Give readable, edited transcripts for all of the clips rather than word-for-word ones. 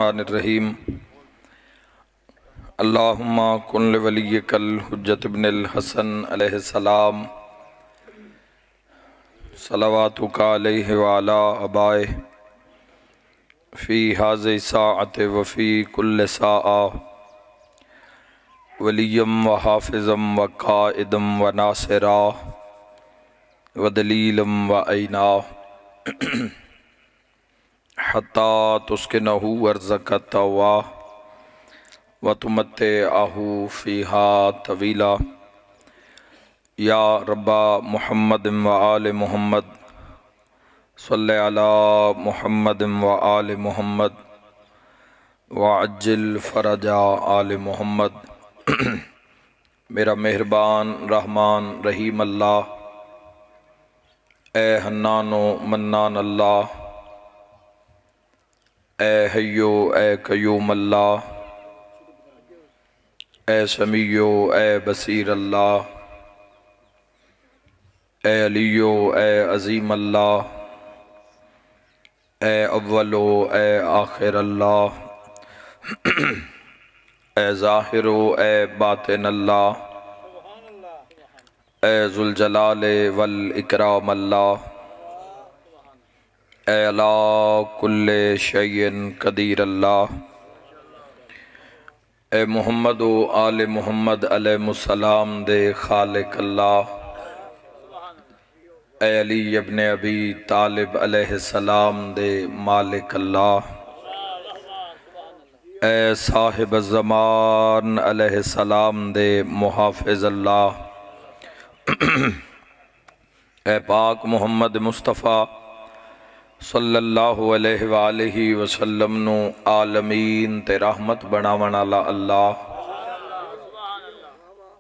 الرحمن الرحیم اللہم کن لولیک الحجۃ ابن الحسن علیہ السلام صلواتک علیہ وعلی آبائہ فی ہذہ الساعۃ وفی کل ساعہ ولیم و حافظم و قائدم و ناصرا و دلیلم و عینا حتی تسکنہ ارضک طوا و تمتعہ فیہا طویلا یا رب محمد و آل محمد صلی علی محمد و آل محمد وعجل فرج آل محمد۔ میرا مہربان رحمان رحیم اللہ، اے حنان و منان اللہ، اے حیو اے قیوم اللہ، اے سمیع اے بصیر اللہ، اے علیو اے عظیم اللہ، اے اول اے آخر اللہ، اے ظاہر اے باطن اللہ، اے ذوالجلال والاکرام اللہ، اے علی کل شیء قدیر اللہ، اے محمد و آل محمد علیہ السلام دے خالق اللہ، اے علی ابن ابی طالب علیہ السلام دے مالک اللہ، اے صاحب الزمان علیہ السلام دے محافظ اللہ، اے پاک محمد مصطفیٰ صلی اللہ علیہ وآلہ وسلم نو عالمین تے رحمت بناون والا اللہ،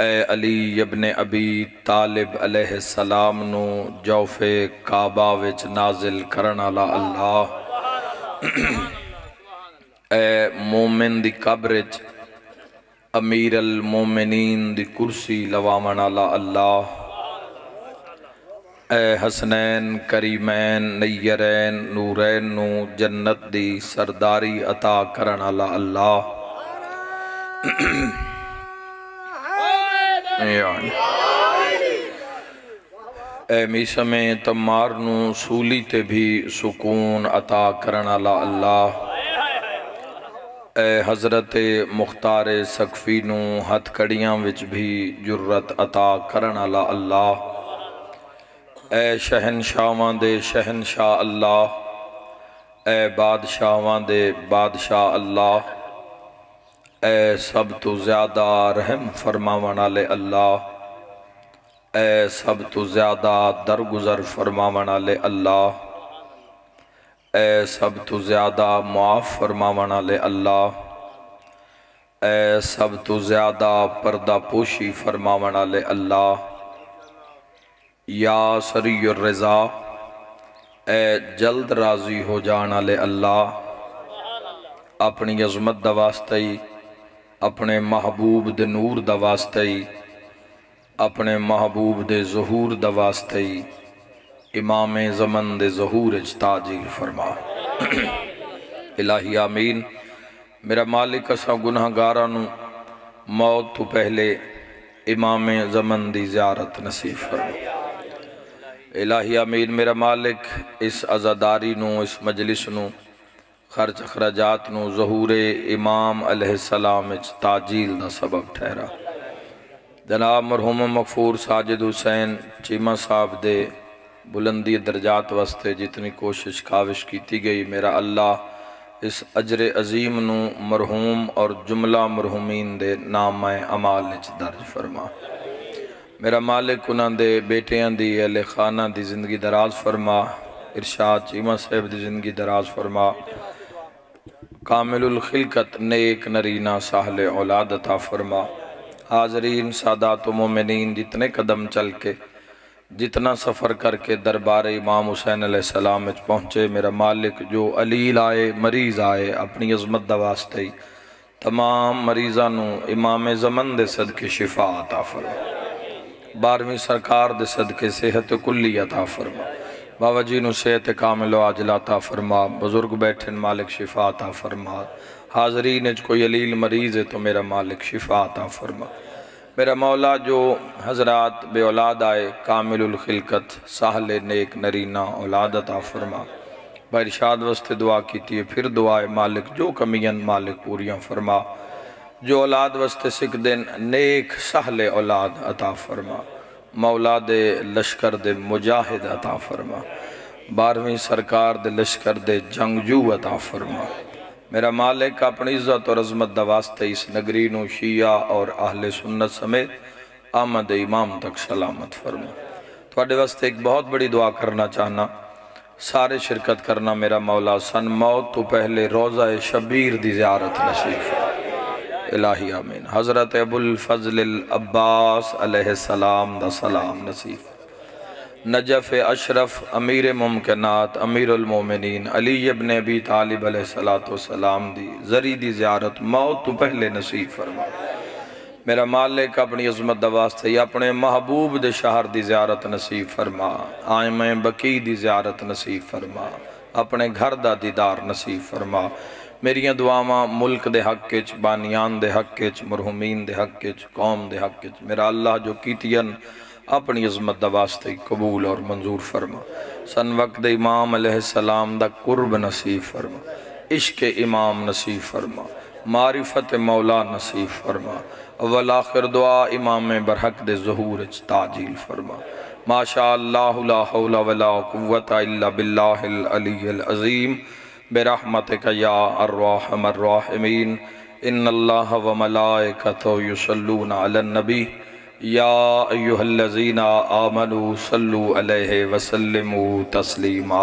اے علی ابن ابی طالب علیہ السلام نو جوف کعبہ وچ نازل کرن والا اللہ، اے مومن دی قبر وچ امیر المومنین دی کرسی لواون والا اللہ، اے حسنین کریمین نیرین نورین نو جنت دی سرداری عطا کرن والا اللہ، اے میسم تمار نو سولی تے بھی سکون عطا کرن والا اللہ، اے حضرت مختار سقفی نو ہتھ کڑیاں وچ بھی جرت عطا کرن والا اللہ، اے شہنشاہاں دے شہنشاہ اللہ، اے بادشاہاں دے بادشاہ اللہ، اے سب تو زیادہ رحم فرماون والے اللہ، اے سب تو زیادہ درگزر فرماون والے اللہ، اے سب تو زیادہ معاف فرماون والے اللہ، اے سب تو زیادہ پردہ پوشی فرماون والے اللہ، یا سری الرضا، اے جلد راضی ہو جان والے اللہ، اپنی عظمت دا واسطہ ہی، اپنے محبوب دے نور دا واسطہ ہی، اپنے محبوب دے ظہور دا واسطہ ہی، امام زمن دے ظہور اچ تاجیل فرما۔ الہی آمین۔ میرا مالک اساں گناہگاراں نو موت تو پہلے امام زمن دی زیارت نصیب فرما۔ الہی آمین۔ میرا مالک اس عزاداری نو، اس مجلس نو، خرچ اخراجات نو ظہور امام علیہ السلام اچ تاجیل دا سبب ٹھہرا۔ جناب مرحوم مغفور ساجد حسین چیمہ صاحب دے بلندی درجات واسطے جتنی کوشش کاوش کیتی گئی، میرا اللہ اس اجر عظیم نو مرحوم اور جملہ مرحومین دے نام اعمال اچ درج فرما۔ میرا مالک انہاں دے بیٹیاں دی اہل خانہ دی زندگی دراز فرما، ارشاد چیمہ صاحب دی زندگی دراز فرما، کامل الخلقت نیک نرینہ ساحل اولاد عطا فرما۔ حاضرین سادات و مومنین جتنے قدم چل کے، جتنا سفر کر کے دربار امام حسین علیہ السلام وچ پہنچے، میرا مالک جو علیل آئے مریض آئے اپنی عظمت دا واسطے ہی تمام مریضاں نو امام زمن دے صدقے شفا عطا فرما، 12ویں سرکار دے صدقے صحت کلی عطا فرما، بابا جی نو صحت کامل و عاجل عطا فرما، بزرگ بیٹھن مالک شفا عطا فرما، حاضرین اچ کوئی علیل مریض ہے تو میرا مالک شفا عطا فرما۔ میرا مولا جو حضرات بے اولاد آئے کامل الخلقت ساحل نیک نرینہ اولاد عطا فرما، با ارشاد واسطے دعا کیتی ہے پھر دعائے مالک جو کمیاں مالک پوریاں فرما، جو اولاد واسطے سکھ دن نیک ساحل اولاد عطا فرما، مولا دے لشکر دے مجاہد عطا فرما، 12ویں سرکار دے لشکر دے جنگجو عطا فرما۔ میرا مالک اپنی عزت اور عظمت دا واسطے اس نگری نو شیعہ اور اہل سنت سمیت آمد امام تک سلامت فرما۔ تواڈے واسطے ایک بہت بڑی دعا کرنا چاہنا، سارے شرکت کرنا میرا مولا، سن موت تو پہلے روضہ شبیر دی زیارت نصیب فرما۔ الہی آمین۔ حضرت ابو الفضل العباس علیہ السلام دا سلام نصیب، نجف اشرف امیر ممکنات امیر المومنین علی ابن ابی طالب علیہ السلام دی زری دی زیارت موت تو پہلے نصیب فرما۔ میرا مالک اپنی عظمت دا واسطے یا اپنے محبوب دے شہر دی زیارت نصیب فرما، آئمہ بقی دی زیارت نصیب فرما، اپنے گھر دا دیدار نصیب فرما۔ میریاں دعاواں ملک دے حق کچ، بانیان دے حق کچ، مرحومین دے حق کچ، قوم دے حق کچ، میرا اللہ جو کیتین اپنی عظمت دا واسطے قبول اور منظور فرما۔ سن وقت امام علیہ السلام دا قرب نصیب فرما، عشق امام نصیب فرما، معرفت مولا نصیب فرما، اول آخر دعا امام برحق دے ظہور تعجیل فرما۔ ماشاء اللہ لا حول ولا قوت الا باللہ العلی العظیم برحمتک یا الرحم الراحمین۔ ان اللہ و ملائکتہ یصلون علی النبی یا ایہا الذین آمنوا صلوا علیہ وسلموا تسلیما۔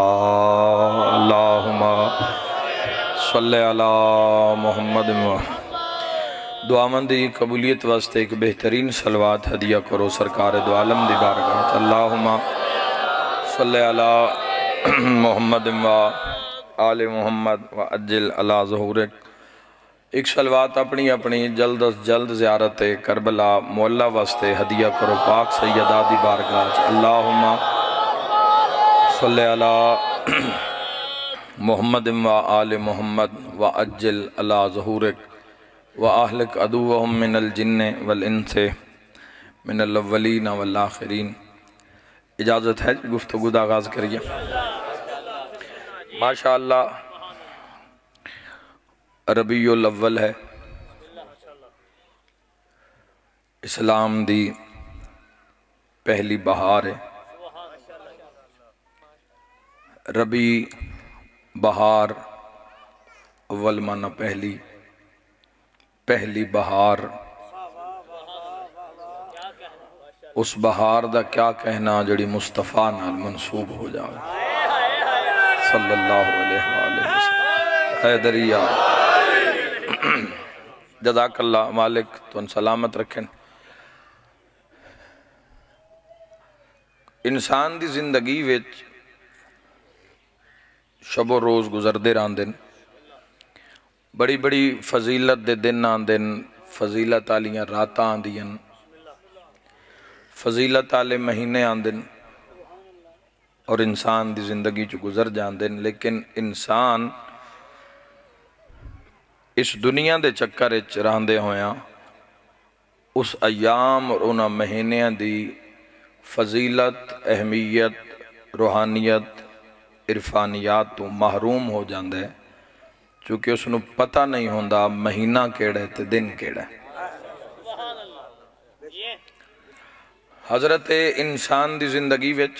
اللہم صلی علی محمد۔ دعا مندی قبولیت واسطے ایک بہترین صلوات ہدیہ کرو سرکار دو عالم دی بارگاہ۔ اللہم صلی علی محمد و آل محمد و عجل علی ظہورک۔ ایک صلوات اپنی اپنی جلد از جلد زیارت کربلا مولا واسطے ہدیہ کرو پاک سیدہ دی بارگاہ۔ اللہم صلی علی محمد و آل محمد و عجل علی ظہورک وَأَهْلِكْ عَدُوَّهُمْ مِنَ الْجِنِّ وَالْإِنسِ مِنَ الْأَوَّلِينَ وَالْآخِرِينَ۔ اجازت ہے گفتگو دا آغاز کریے۔ ماشاءاللہ ربیع الاول ہے، اسلام دی پہلی بہار ہے۔ ربیع بہار، اول معنی پہلی بہار، اس بہار دا کیا کہنا جڑی مصطفیٰ نال منصوب ہو جائے صلی اللہ علیہ وآلہ وسلم۔ حیدریہ جزاک اللہ مالک تو ان سلامت رکھیں۔ انسان دی زندگی وچ شب و روز گزردے راندن، بڑی بڑی فضیلت دے دن آندن، فضیلت آلیاں راتاں آندیاں، فضیلت آلے مہینے آندن اور انسان دی زندگی جو گزر جاندن، لیکن انسان اس دنیا دے چکر اچ راندے ہویاں اس ایام اور انہاں مہینیاں دی فضیلت، اہمیت، روحانیت، عرفانیات تو محروم ہو جاندے، چونکہ اس نو پتہ نہیں ہوندہ مہینہ کیڑے تے دن کیڑے۔ حضرت انسان دی زندگی وچ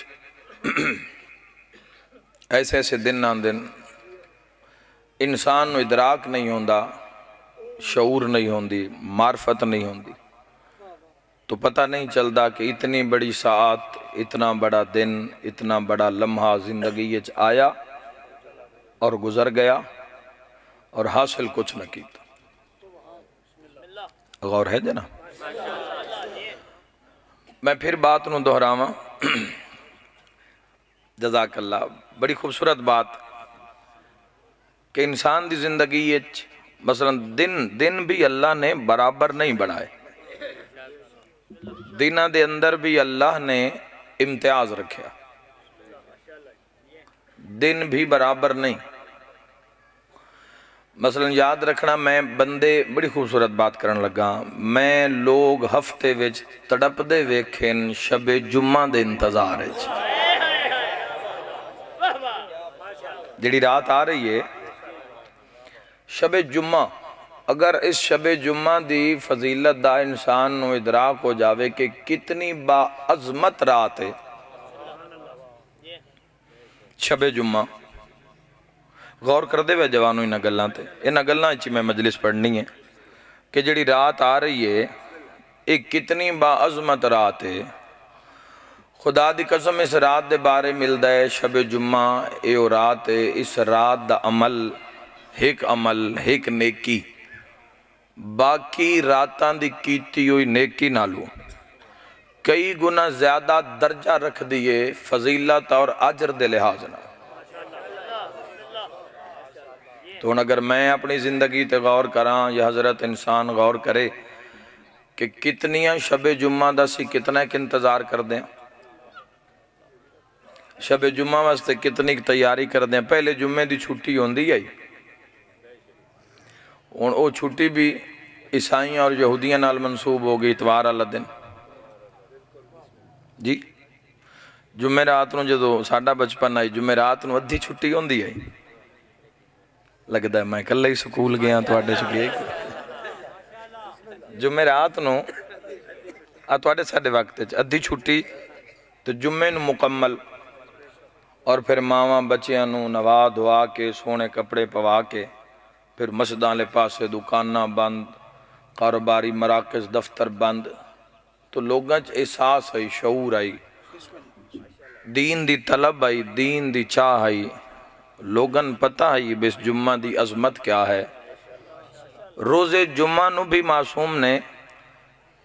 ایسے ایسے دن آندن، انسان نو ادراک نہیں ہوندہ، شعور نہیں ہوندی، معرفت نہیں ہوندی، تو پتہ نہیں چلدا کہ اتنی بڑی ساعت، اتنا بڑا دن، اتنا بڑا لمحہ زندگی وچ آیا اور گزر گیا اور حاصل کچھ نہ کیتا۔ غور ہے جنا؟ میں پھر بات نو دہراواں، جزاک اللہ، بڑی خوبصورت بات کہ انسان دی زندگی مثلا دن بھی اللہ نے برابر نہیں بڑھائے، دنہ دے اندر بھی اللہ نے امتیاز رکھیا۔ دن بھی برابر نہیں. مثلا یاد رکھنا میں بندے بڑی خوبصورت بات کرن لگا. میں لوگ ہفتے وچ تڑپ دے ویکھن شب جمعہ دے انتظار ہے. جڑی رات آ رہی ہے شب جمعہ، اگر اس شب جمعہ دی فضیلت دا انسان نو ادراک ہو جاوے کہ کتنی با عظمت رات ہے شب جمعہ. غور کر دے وے جوانوں انہاں گلاں تے، انہاں گلاں وچ میں مجلس پڑھنی ہے کہ جڑی رات آ رہی ہے ایک کتنی با عظمت رات ہے. خدا دی قسم اس رات دے بارے ملدا ہے شب جمعہ اے او رات ہے. اس رات دا عمل ایک نیکی باقی راتاں دی کیتی ہوئی نیکی نالو کئی گنا زیادہ درجہ رکھ دیئے فضیلت اور اجر دے لحاظ نہ. تو اگر میں اپنی زندگی تے غور کراں یا حضرت انسان غور کرے کہ کتنیاں شب جمعہ دا سی کتنا ایک انتظار کر دیں، شب جمعہ واسطے کتنی تیاری کر دیں. پہلے جمعے دی چھٹی ہوندی ہے اور وہ چھٹی بھی عیسائیاں اور یہودیاں نال منسوب ہو گئی اتوار والا دن. جی جمعہ رات نو جدو ساڈا بچپن آئی جمعہ رات نو ادھی چھٹی ہوندی ہے. لگتا ہے میں کل ہی سکول گیا تواڈے چ گئے جمعہ رات نو تواڈے ساڈے وقت ادھی چھٹی تو جمعے نو مکمل، اور پھر ماواں بچیاں نو نوا دعا کے سونے کپڑے پوا کے پھر مسجداں لے پاسے دکاناں بند، کاروباری مراکز دفتر بند. تو لوگاں چ احساس آئی، شعور آئی، دین دی طلب آئی، دین دی چاہ آئی. لوگاں پتہ آئی بس جمعہ دی عظمت کیا ہے. روز جمعہ نو بھی معصوم نے،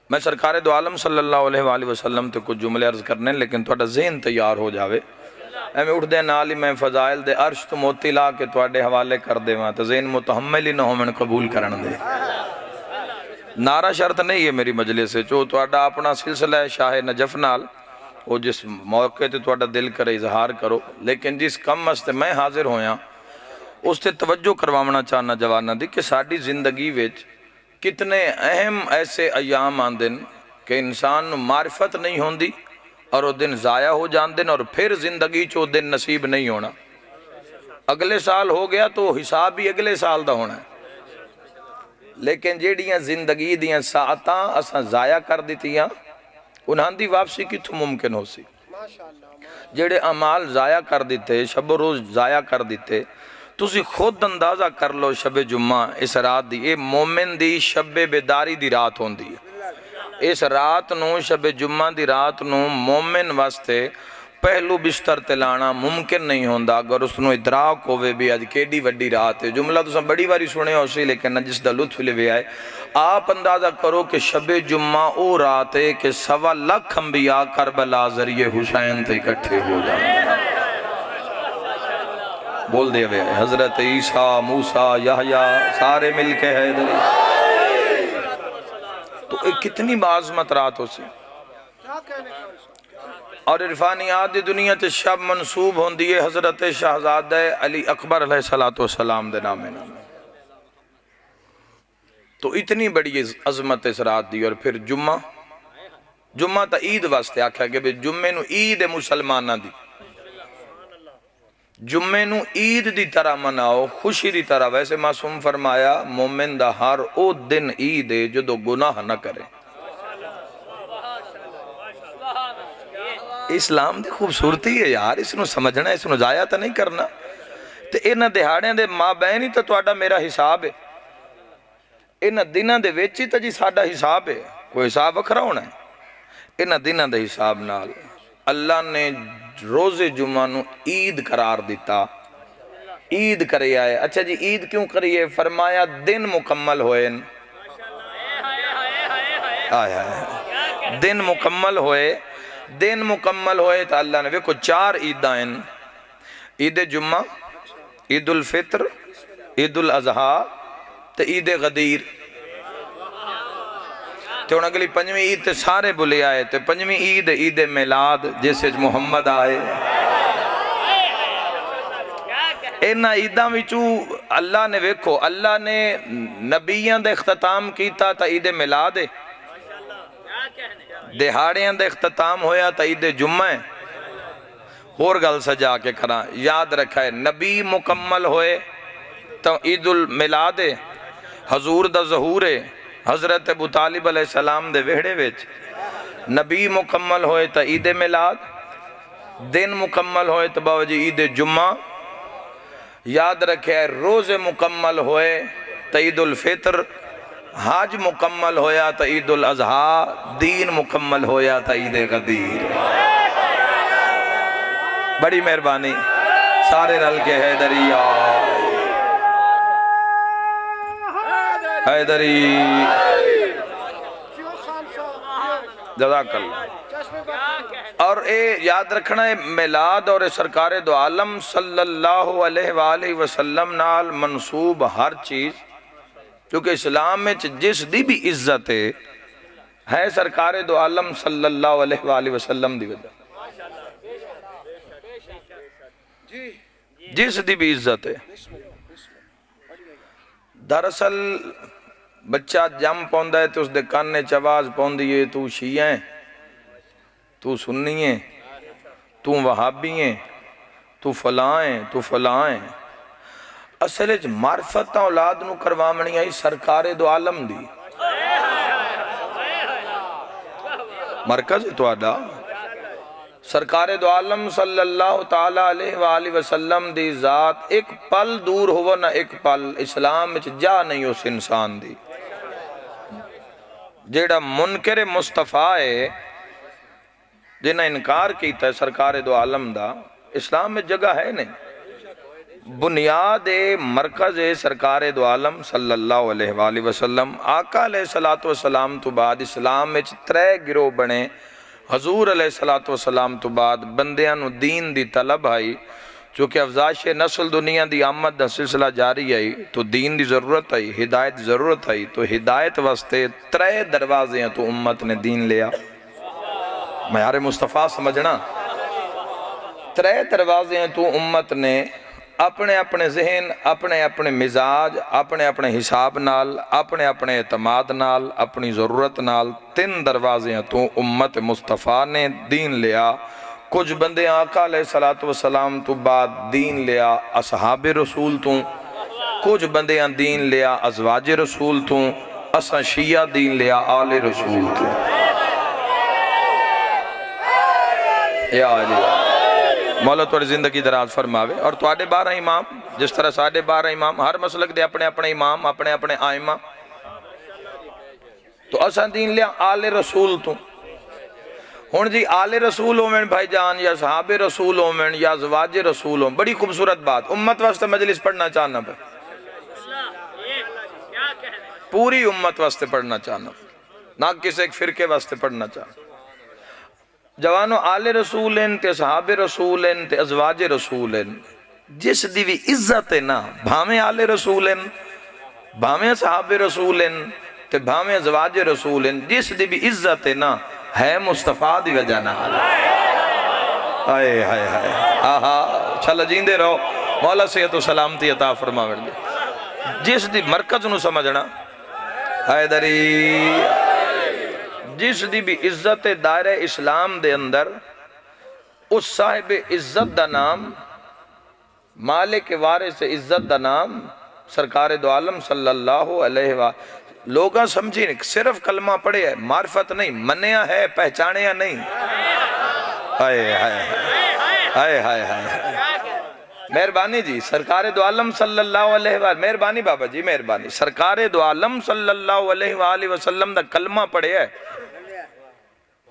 میں سرکار دو عالم صلی اللہ علیہ وآلہ وسلم تے کچھ جملے عرض کرنے لیکن تھوڑا ذہن تیار ہو جاوے. میں اٹھ دے نالی میں فضائل دے عرش تو موتی لا کے تواڈے حوالے کر دے وہاں تو ذہن متحمل ہی نہ ہو میں قبول کرن دے. نعرہ شرط نہیں ہے میری مجلس سے جو تواڈا اپنا سلسلہ ہے شاہ نجف نال وہ جس موقع تے تواڈا دل کرے اظہار کرو، لیکن جس کم واسطے میں حاضر ہویا اس تے توجہ کروانا چاہنا جوانا دی کہ ساڈی زندگی وچ کتنے اہم ایسے ایام آندن کہ انسان نو معرفت نہیں ہوندی اور وہ دن ضائع ہو جاندن اور پھر زندگی چو دن نصیب نہیں ہونا. اگلے سال ہو گیا تو حساب بھی اگلے سال دا ہونا ہے، لیکن جیڑیاں زندگی دیاں ساعتاں اساں ضائع کر دیتیاں انہاں دی واپسی کتھوں ممکن ہو سی. جیڑے اعمال ضائع کر دیتے، شب و روز ضائع کر دیتے، تسی خود اندازہ کر لو شب جمعہ اس رات دی اے مومن دی شب بیداری دی رات ہوندی ہے. اس رات نو شب جمعہ دی رات نو مومن واسطے پہلو بستر تلانا ممکن نہیں ہوندا اگر اس نو ادراک ہوئے بھی آج کیڑی وڈی رات ہے. جملہ تو سب بڑی باری سنے ہو سی لیکن جس دا لطف لے بھی آئے. آپ اندازہ کرو کہ شب جمعہ او رات ہے کہ 1.25 لاکھ انبیاء کربلا ذریعے حسین تے اکٹھے ہو جائیں. بول دے ہوئے حضرت عیسیٰ، موسیٰ، یحییٰ سارے مل کے حیدری. تو ایک کتنی بعظمت رات ہو سی. اور عرفانیات دی دنیا تے شب منصوب ہوندی ہے حضرت شہزادہ علی اکبر علیہ السلام دے نامے. تو اتنی بڑی عظمت اس رات دی. اور پھر جمعہ تا عید واسطے آکھا کہ جمعے نو عید مسلمانہ دی، جمعے نو عید دی طرح مناؤ، خوشی دی طرح. ویسے معصوم فرمایا مومن دا ہر او دن عید ہے جدو گناہ نہ کرے. اسلام دی خوبصورتی ہے یار، اس نو سمجھنا، اس نو ضائع تا نہیں کرنا. تے انہاں دہاڑیاں دے ماں بہن ہی تا تواڈا میرا حساب ہے، انہاں دناں دے وچ ہی تا جی ساڈا حساب ہے. کوئی حساب وکھرا ہونا ہے انہاں دناں دے حساب نال. اللہ نے روز جمعہ نو عید قرار دیتا، عید کرے آئے. اچھا جی عید کیوں کریے؟ فرمایا دن مکمل ہوئے، دن مکمل ہوئے. دن مکمل ہوئے تو اللہ نے ویکھو 4 عیداں ہیں، عید جمعہ، عید الفطر، عید الاضحیٰ تے عید غدیر. تو انہوں اگلی 5ویں عید تے سارے بلے آئے. تے 5ویں عید میلاد جیسے محمد آئے. اینا عیداں وچوں اللہ نے ویکھو اللہ نے نبیان دے اختتام کیتا تا عید میلاد ہے، دہاڑیاں دے اختتام ہویا تا عید جمعہ ہے، اور گل سجا کے کراں یاد رکھا ہے نبی مکمل ہوئے تو عید المیلاد ہے، حضور دا ظہور ہے حضرت ابو طالب علیہ السلام دے وہڑے وچ، نبی مکمل ہوئے تو عید میلاد، دن مکمل ہوئے تو باوجی عید جمعہ، یاد رکھے روز مکمل ہوئے تو عید الفطر، حج مکمل ہویا تو عید الاضحیٰ، دین مکمل ہویا تو عید غدیر۔ بڑی مہربانی سارے رل کے حیدری حیدری جزاک اللہ۔ اور اے یاد رکھنا ہے میلاد اور سرکار دو عالم صلی اللہ علیہ وآلہ وسلم نال منصوب ہر چیز، کیونکہ اسلام میں جس دی بھی عزت ہے سرکار دو عالم صلی اللہ علیہ وآلہ وسلم دی وجہ، جس دی بھی عزت ہے۔ دراصل بچہ جم پوندا ہے تو اس دے کاننے چواز پوندی ہے تو شیعہ ہیں، تو سنی ہیں، تو وہابی ہیں، تو فلاں ہیں، تو فلاں ہیں۔ اصل اچھ معرفت اولاد نو کروامنی آئی سرکار دو عالم دی، مرکز تو آدھا سرکار دو عالم صلی اللہ تعالیٰ علیہ وآلہ وسلم دی ذات ایک پل دور ہوا نہ ایک پل اسلام میں جا نہیں اس انسان دی، جیڑا منکر مصطفیٰ ہے جنہ انکار کیتا ہے سرکار دو عالم دا، اسلام میں جگہ ہے نہیں۔ بنیاد مرکز سرکار دو عالم صلی اللہ علیہ وآلہ وسلم، آقا علیہ السلام تو بعد اسلام میں ترے گروہ بنے، حضور علیہ السلام تو بعد بندیاں نو دین دی طلب آئی، چونکہ افزائش نسل دنیا دی آمد دا سلسلہ جاری آئی تو دین دی ضرورت آئی، ہدایت ضرورت آئی، تو ہدایت واسطے ترے دروازے ہیں تو امت نے دین لیا۔ معیار مصطفیٰ سمجھنا، ترے دروازے ہیں تو امت نے اپنے اپنے ذہن، اپنے اپنے مزاج، اپنے اپنے حساب نال، اپنے اپنے اعتماد نال، اپنی ضرورت نال، تین دروازے ہیں تو امت مصطفیٰ نے دین لیا۔ کچھ بندے آقا علیہ السلام تو بعد دین لیا اصحاب رسول تو، کچھ بندے دین لیا ازواج رسول تو، اسا شیعہ دین لیا آل رسول تو۔ یا علی مولا توڑی زندگی دراز فرماوے۔ اور توڑے 12 امام جس طرح 12.5 امام، ہر مسلک دے اپنے اپنے امام، اپنے اپنے آئمہ، تو اسا دین لیا آل رسول تو۔ ہون جی آل رسول ہومن بھائی جان، یا صحاب رسول ہومن، یا ازواج رسول ہومن، بڑی خوبصورت بات، امت واسطے مجلس پڑھنا چاہنا پہ، پوری امت واسطے پڑھنا چاہنا، نہ کسی ایک فرقے واسطے پڑھنا چاہنا۔ جوانو آل رسول ہیں تے صحاب رسول ہیں تے ازواج رسول ہیں، جس دی بھی عزت ہے نا، بھامیں آل رسول ہیں، بھامیں صحاب رسول ہیں تے بھامیں ازواج رسول ہیں، جس دی بھی عزت ہے نا ہے مصطفیٰ دی وجہ نہ آئے ہائے ہائے آہا چھلا جیندے رہو، مولا صحت و سلامتی عطا فرماوے دے، جس دی مرکز نو سمجھنا حیدری، جس دی بھی عزت دائرہ اسلام دے اندر اس صاحب عزت دا نام، مالک وارث عزت دا نام سرکار دو عالم صلی اللہ علیہ وآلہ۔ لوگاں سمجھی نہیں، صرف کلمہ پڑھے ہے، معرفت نہیں، منیا ہے، پہچانیا نہیں۔ ہائے ہائے ہائے ہائے ہائے مہربانی جی سرکار دو عالم صلی اللہ علیہ وآلہ، مہربانی بابا جی مہربانی، سرکار دو عالم صلی اللہ علیہ وآلہ وسلم دا کلمہ پڑھے ہے،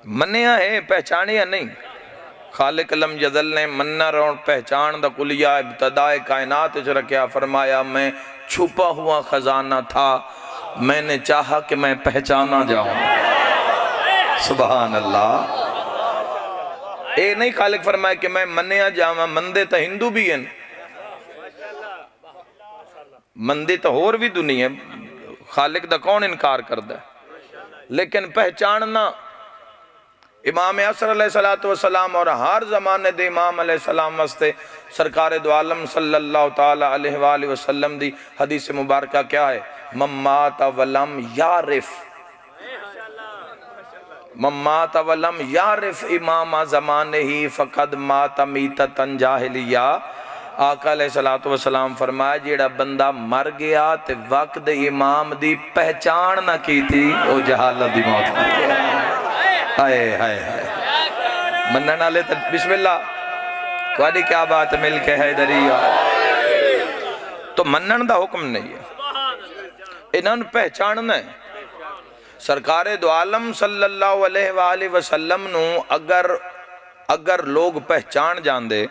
منیا ہے، پہچانیا نہیں۔ خالق لم یزل نے مننا رون پہچان دا کلیہ ابتدائے کائنات اچھ رکھیا، فرمایا میں چھپا ہوا خزانہ تھا، میں نے چاہا کہ میں پہچانا جاؤں۔ سبحان اللہ، اے نہیں خالق فرمایا کہ میں منیا جاؤں، مندے تا ہندو بھی ہیں، مندے تا اور بھی دنیا خالق دا کون انکار کردہ ہے، لیکن پہچاننا امام عصر علیہ السلام اور ہر زمانے دے امام علیہ السلام واسطے سرکار دو عالم صلی اللہ تعالی علیہ وآلہ وسلم دی حدیث مبارکہ کیا ہے؟ من مات ولم یعرف، من مات ولم یعرف امام زمانے ہی فقد مات میتتن جاہلیہ۔ آقا علیہ السلام فرمایا جیڑا بندہ مر گیا تے وقت امام دی پہچان نہ کی تھی او جہالت دی موت مر گیا۔ ہائے ہائے ہائے منن والے تے بسم اللہ تہاڈی کیا بات مل کے حیدری تو منن دا حکم نہیں ہے، انہاں نوں پہچاننا ہے۔ سرکار دو عالم صلی اللہ علیہ وآلہ وسلم نوں اگر لوگ پہچان جان دے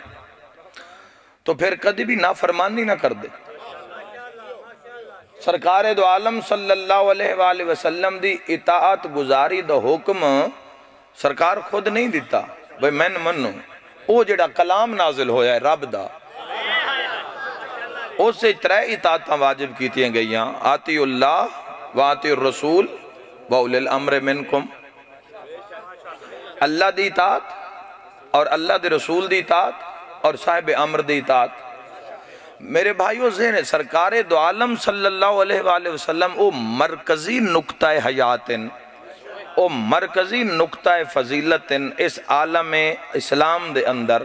تو پھر کدی بھی نافرمانی نہ کر دے۔ سرکار دو عالم صلی اللہ علیہ وآلہ وسلم دی اطاعت گزاری دا حکم سرکار خود نہیں دیتا بھئی میں منوں، او جڑا کلام نازل ہویا ہے رب دا اس سے ترے اطاعتاں واجب کیتیاں گئیاں، آتی اللہ واتی الرسول وَأُولِي الْأَمْرِ مِنْكُمْ، اللہ دی اطاعت اور اللہ دی رسول دی اطاعت اور صاحب امر دی اطاعت۔ میرے بھائیو ذہن ہے سرکار دو عالم صلی اللہ علیہ وآلہ وسلم او مرکزی نقطہ حیاتن، او مرکزی نقطہ فضیلتن اس عالم اسلام دے اندر۔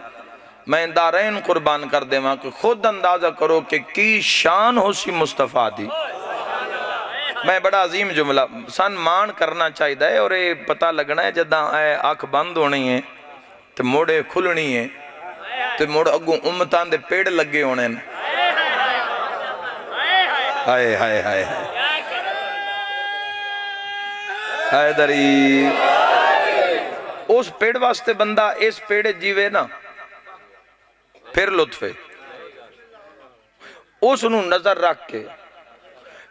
میں دارین قربان کر دے ماں کہ خود اندازہ کرو کہ کی شان ہو سی مصطفیٰ دی۔ میں بڑا عظیم جملہ سن مان کرنا چاہی دا ہے اور یہ پتہ لگنا ہے جدہ آنکھ بند ہونی ہے تو موڑے کھلنی ہے تو موڑ اگوں امتان دے پیڑ لگے ہونے ہیں۔ ہائے ہائے ہائے حیدری اس پیڑ واسطے بندہ اس پیڑ جیوے نا پھر لطفے اس انہوں نظر رکھ کے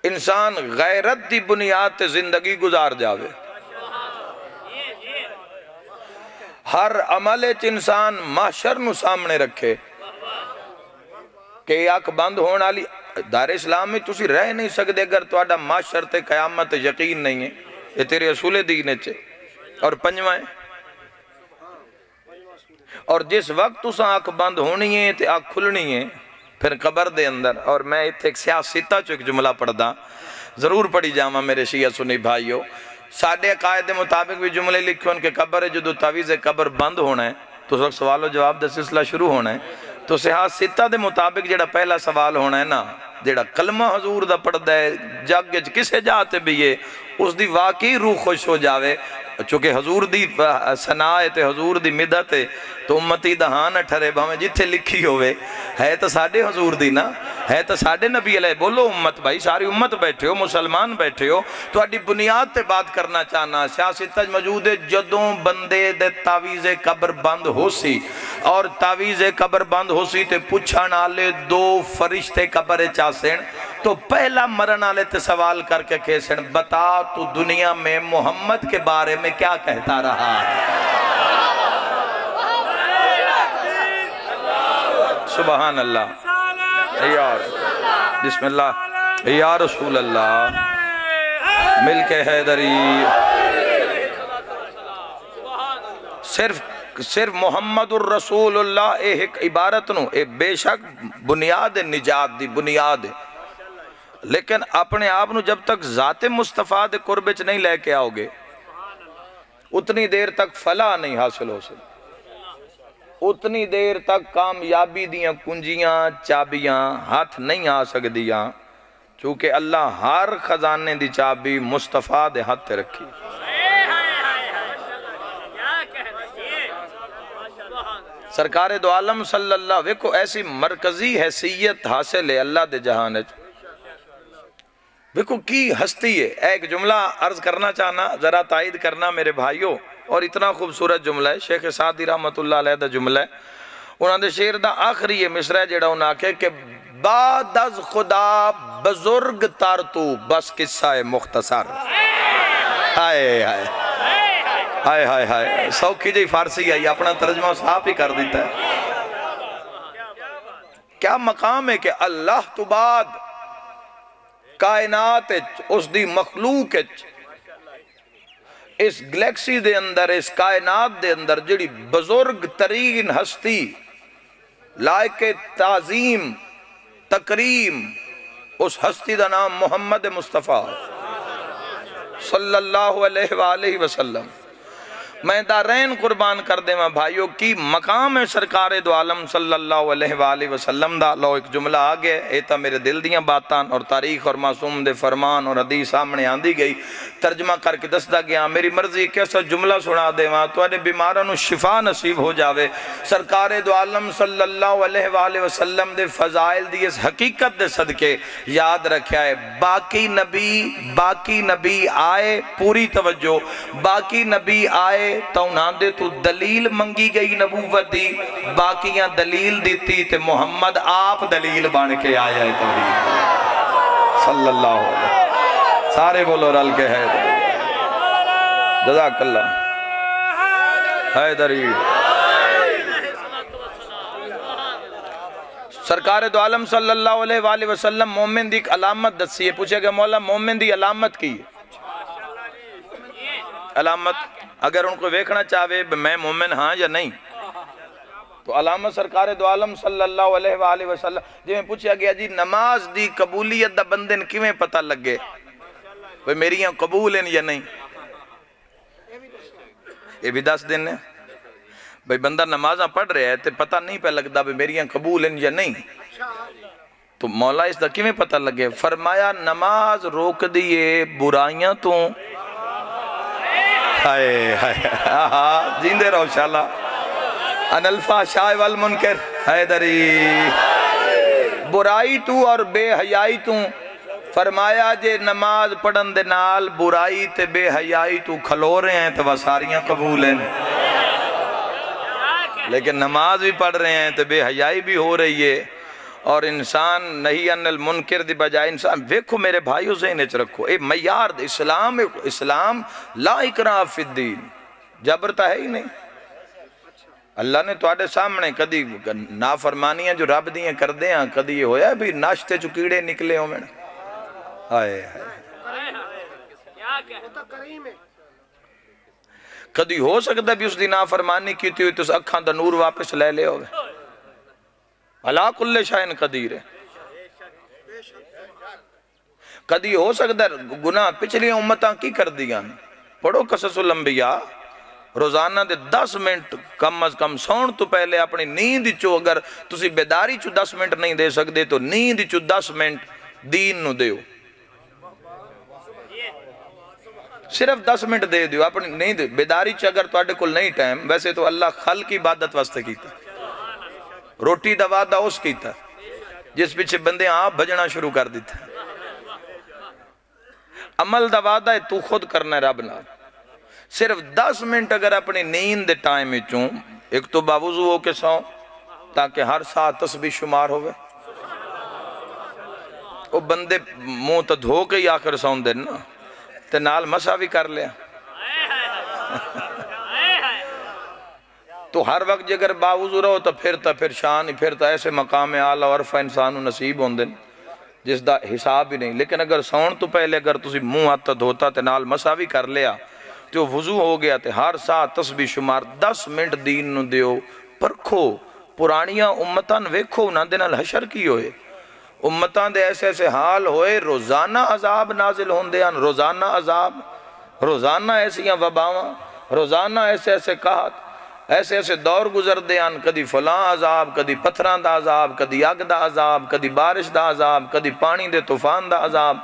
انسان غیرت دی بنیاد تے زندگی گزار جاوے۔ ہر عملے چ انسان محشر نو سامنے رکھے کہ آنکھ بند ہونے والی دار اسلام میں تسی رہ نہیں سکتے اگر تہاڈا محشر تے قیامت یقین نہیں ہے۔ یہ تیرے اصول دین چے اور پنجوائیں اور جس وقت تسا آنکھ بند ہونی ہے تے آنکھ کھلنی ہے پھر قبر دے اندر۔ اور میں ایک سیاستہ چو ایک جملہ پڑھ دا ضرور پڑھی جاما میرے شیعہ سنی بھائیو، ساڑھے قائد مطابق بھی جملے لکھے ان کے قبر ہے جدو تعویز قبر بند ہونا ہے تو اس وقت سوال و جواب دا سلسلہ شروع ہونا ہے۔ تو سیاستہ دے مطابق جڑا پہلا سوال ہونا ہے نا جڑا کلمہ حضور دا پڑھ دا ہے جگ کسے جاتے بھی یہ اس دی واقعی روح خوش ہو جاوے چونکہ حضور دی سنائے تے حضور دی مدت ہے تو امتی دہان ٹھرے بھامیں جتھے لکھی ہوئے ہے تو ساڑھے حضور دی نا ہے تو ساڑھے نبی علیہ بولو امت بھائی ساری امت بیٹھے ہو مسلمان بیٹھے ہو تو اڈی بنیاد تے بات کرنا چاہنا سیاست موجود ہے جدوں بندے دے تعویز قبر بند ہو سی اور تعویز قبر بند ہو سی تے پوچھان آلے دو فرشتے قبر چاسن تو پہلا مرن آلے تے سوال کر کے کہسن بتا تو دنیا میں محمد کے بارے میں کیا کہتا رہا ہے؟ سبحان اللہ بسم اللہ یا رسول اللہ مل کے حیدری صرف محمد الرسول اللہ ایک عبارت نو ایک بے شک بنیاد نجات دی بنیاد ہے لیکن اپنے آپ نو جب تک ذات مصطفیٰ دے قربچ نہیں لے کے آؤ گے اتنی دیر تک فلاح نہیں حاصل ہو سکتی اتنی دیر تک کامیابی دیاں کنجیاں چابیاں ہاتھ نہیں آ سکدیاں چونکہ اللہ ہر خزانے دی چابی مصطفیٰ دے ہاتھ رکھی سرکار دو عالم صلی اللہ ویکو ایسی مرکزی حیثیت حاصل ہے اللہ دے جہانت ویکو کی ہستی ہے ایک جملہ عرض کرنا چاہنا ذرا تائید کرنا میرے بھائیوں اور اتنا خوبصورت جملہ ہے شیخ سعدی رحمت اللہ علیہ دا جملہ ہے انہوں نے شعر دا آخری یہ مصرع ہے جڑا انہوں نے کہ بعد از خدا بزرگ تر تو بس قصہ مختصر ہائے ہائے ہائے ہائے ہائے سوکھی جی فارسی ہے یہ اپنا ترجمہ صاحب ہی کر دیتا ہے کیا مقام ہے کہ اللہ تو بعد کائنات اس دی مخلوق اس گلیکسی دے اندر، اس کائنات دے اندر جڑی بزرگ ترین ہستی لائق تعظیم تکریم، اس ہستی دا نام محمد مصطفیٰ صلی اللہ علیہ وآلہ وسلم۔ میں دارین قربان کر دے ماں بھائیو کی مقام سرکار دو عالم صلی اللہ علیہ وآلہ وسلم دا لو ایک جملہ آگے ایتا میرے دل دیاں باتان اور تاریخ اور معصوم دے فرمان اور حدیث سامنے آندی گئی، ترجمہ کر کے دستا گیا۔ میری مرضی کیسا جملہ سنا دے ماں تو اے بیمارانو شفا نصیب ہو جاوے۔ سرکار دو عالم صلی اللہ علیہ وآلہ وسلم دے فضائل دی اس حقیقت دے صدقے یاد رکھیا ہے، باقی نبی آئے، پوری توجہ، باقی نبی آئے تو انہاں دے تو دلیل منگی گئی نبوت دی، باقیاں دلیل دیتی تے محمد آپ دلیل بن کے آیا ہے توحید صلی اللہ علیہ وسلم۔ سارے بولو رل کے حیدر، جزاک اللہ حیدری۔ سرکار دو عالم صلی اللہ علیہ وآلہ وسلم مومن دی ایک علامت دسی ہے۔ پوچھے گا مولا مومن دی علامت کی علامت، اگر ان کو ویکھنا چاہوے میں مومن ہاں یا نہیں تو علامت سرکار دو عالم صلی اللہ علیہ وآلہ وسلم جی میں پوچھا گیا جی نماز دی قبولیت دا بندن کیویں پتہ لگے بھئی میری یہاں قبول ہیں یا نہیں، یہ بھی 10 دن ہے بھئی بندہ نمازاں پڑھ رہے ہے تے پتہ نہیں پہ لگتا بھئی میری یہاں قبول ہیں یا نہیں، تو مولا اس دا کیویں پتہ لگے؟ فرمایا نماز روک دیئے برائیاں تو ہائے ہائے جیندے رہو انشاءاللہ ان الفحشاء والمنکر حیدری، برائی تو اور بے حیائی تو، فرمایا جے نماز پڑھن دے نال برائی تے بے حیائی تو کھلو رہے ہیں تو وہ ساریاں قبول ہیں، لیکن نماز بھی پڑھ رہے ہیں تو بے حیائی بھی ہو رہی ہے، اور انسان نہیں ان المنکر دی بجائے انسان ویکھو میرے بھائیو ذہن وچ رکھو اے معیار اسلام لا اکراہ فی الدین، جبر تا ہے ہی نہیں۔ اللہ نے تو آڑے سامنے کدی نافرمانیاں جو رب دیاں کر دیاں کدی یہ ہویا بھی ناشتے چو کیڑے نکلے ہوں میں آئے کدی ہو سکتا بھی اس دی نافرمانی کیتی ہوئی تو اس اکھاں دا نور واپس لے لے ہوگے، اللہ کل شائن قدیر ہے۔ کدی ہو سکتا ہے گناہ پچھلی امتاں کی کر دیا، پڑھو قصص الانبیاء، روزانہ دے 10 منٹ کم از کم سون تو پہلے اپنی نیند چو اگر تسی بیداری چو 10 منٹ نہیں دے سکتے تو نیند چو 10 منٹ دین نو دیو، صرف 10 منٹ دے دیو اپنی نیند بیداری چو اگر تو اڈے کل نہیں ٹائم، ویسے تو اللہ خلق عبادت واسطے کیتا، روٹی دا وعدہ اس کیتا جس پیچھے بندے آپ بھجنا شروع کر دیتا، عمل دا وعدہ ہے تو خود کرنا ہے رب نہ، صرف 10 منٹ اگر اپنی نیند دے ٹائم چوں ایک تو باوضو ہو کے سو تاکہ ہر ساتھ تسبیح شمار ہوئے، وہ بندے منہ تو دھو کے ہی آخر سون دن نا تے نال مسا بھی کر لیا، تو ہر وقت اگر باوضو رہو تو پھر شان پھر تا ایسے مقام اعلیٰ عرفہ انسانو نصیب ہوندے جس دا حساب بھی نہیں، لیکن اگر سون تو پہلے اگر تسی منہ آتا دھوتا تے نال مسا بھی کر لیا تو وضو ہو گیا تے ہر ساتھ تسبیح شمار 10 منٹ دین نو دیو، پرکھو پرانیاں امتان ویکھو نہ دے نال حشر کی ہوئے، امتان دے ایسے ایسے حال ہوئے روزانہ عذاب نازل ہوندے ہیں، روزانہ عذاب، روزانہ ایسیاں وباواں، روزانہ ایسے ایسے قحط، ایسے ایسے دور گزر دیاں، کدی فلاں عذاب، کدی پتھران دا عذاب، کدی اگ دا عذاب، کدی بارش دا عذاب، کدی پانی دے طوفان دا عذاب،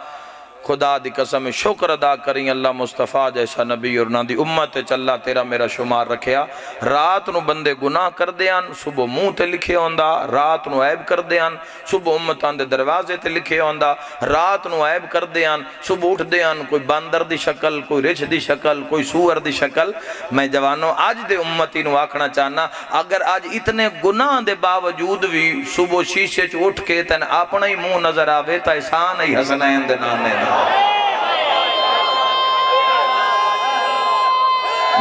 خدا دی قسم شکر ادا کریں اللہ مصطفیٰ جیسا نبی اور نہ دی امت چلہ تیرا میرا شمار رکھیا، رات نو بندے گناہ کر دیان صبح منہ تے لکھے ہوندہ، رات نو عیب کر دیان صبح امتان دے دروازے تے لکھے ہوندہ، رات نو عیب کر دیان صبح اٹھ دیان کوئی باندر دی شکل، کوئی رچھ دی شکل، کوئی سور دی شکل۔ میں جوانوں آج دے امتی نو آکھنا چاہنا اگر آج اتنے گناہ دے باوجود بھی صبح شیشے چ اٹھ کے تن اپنا ہی منہ نظر آوے تا احسان ہی حسنین دے نانے دا،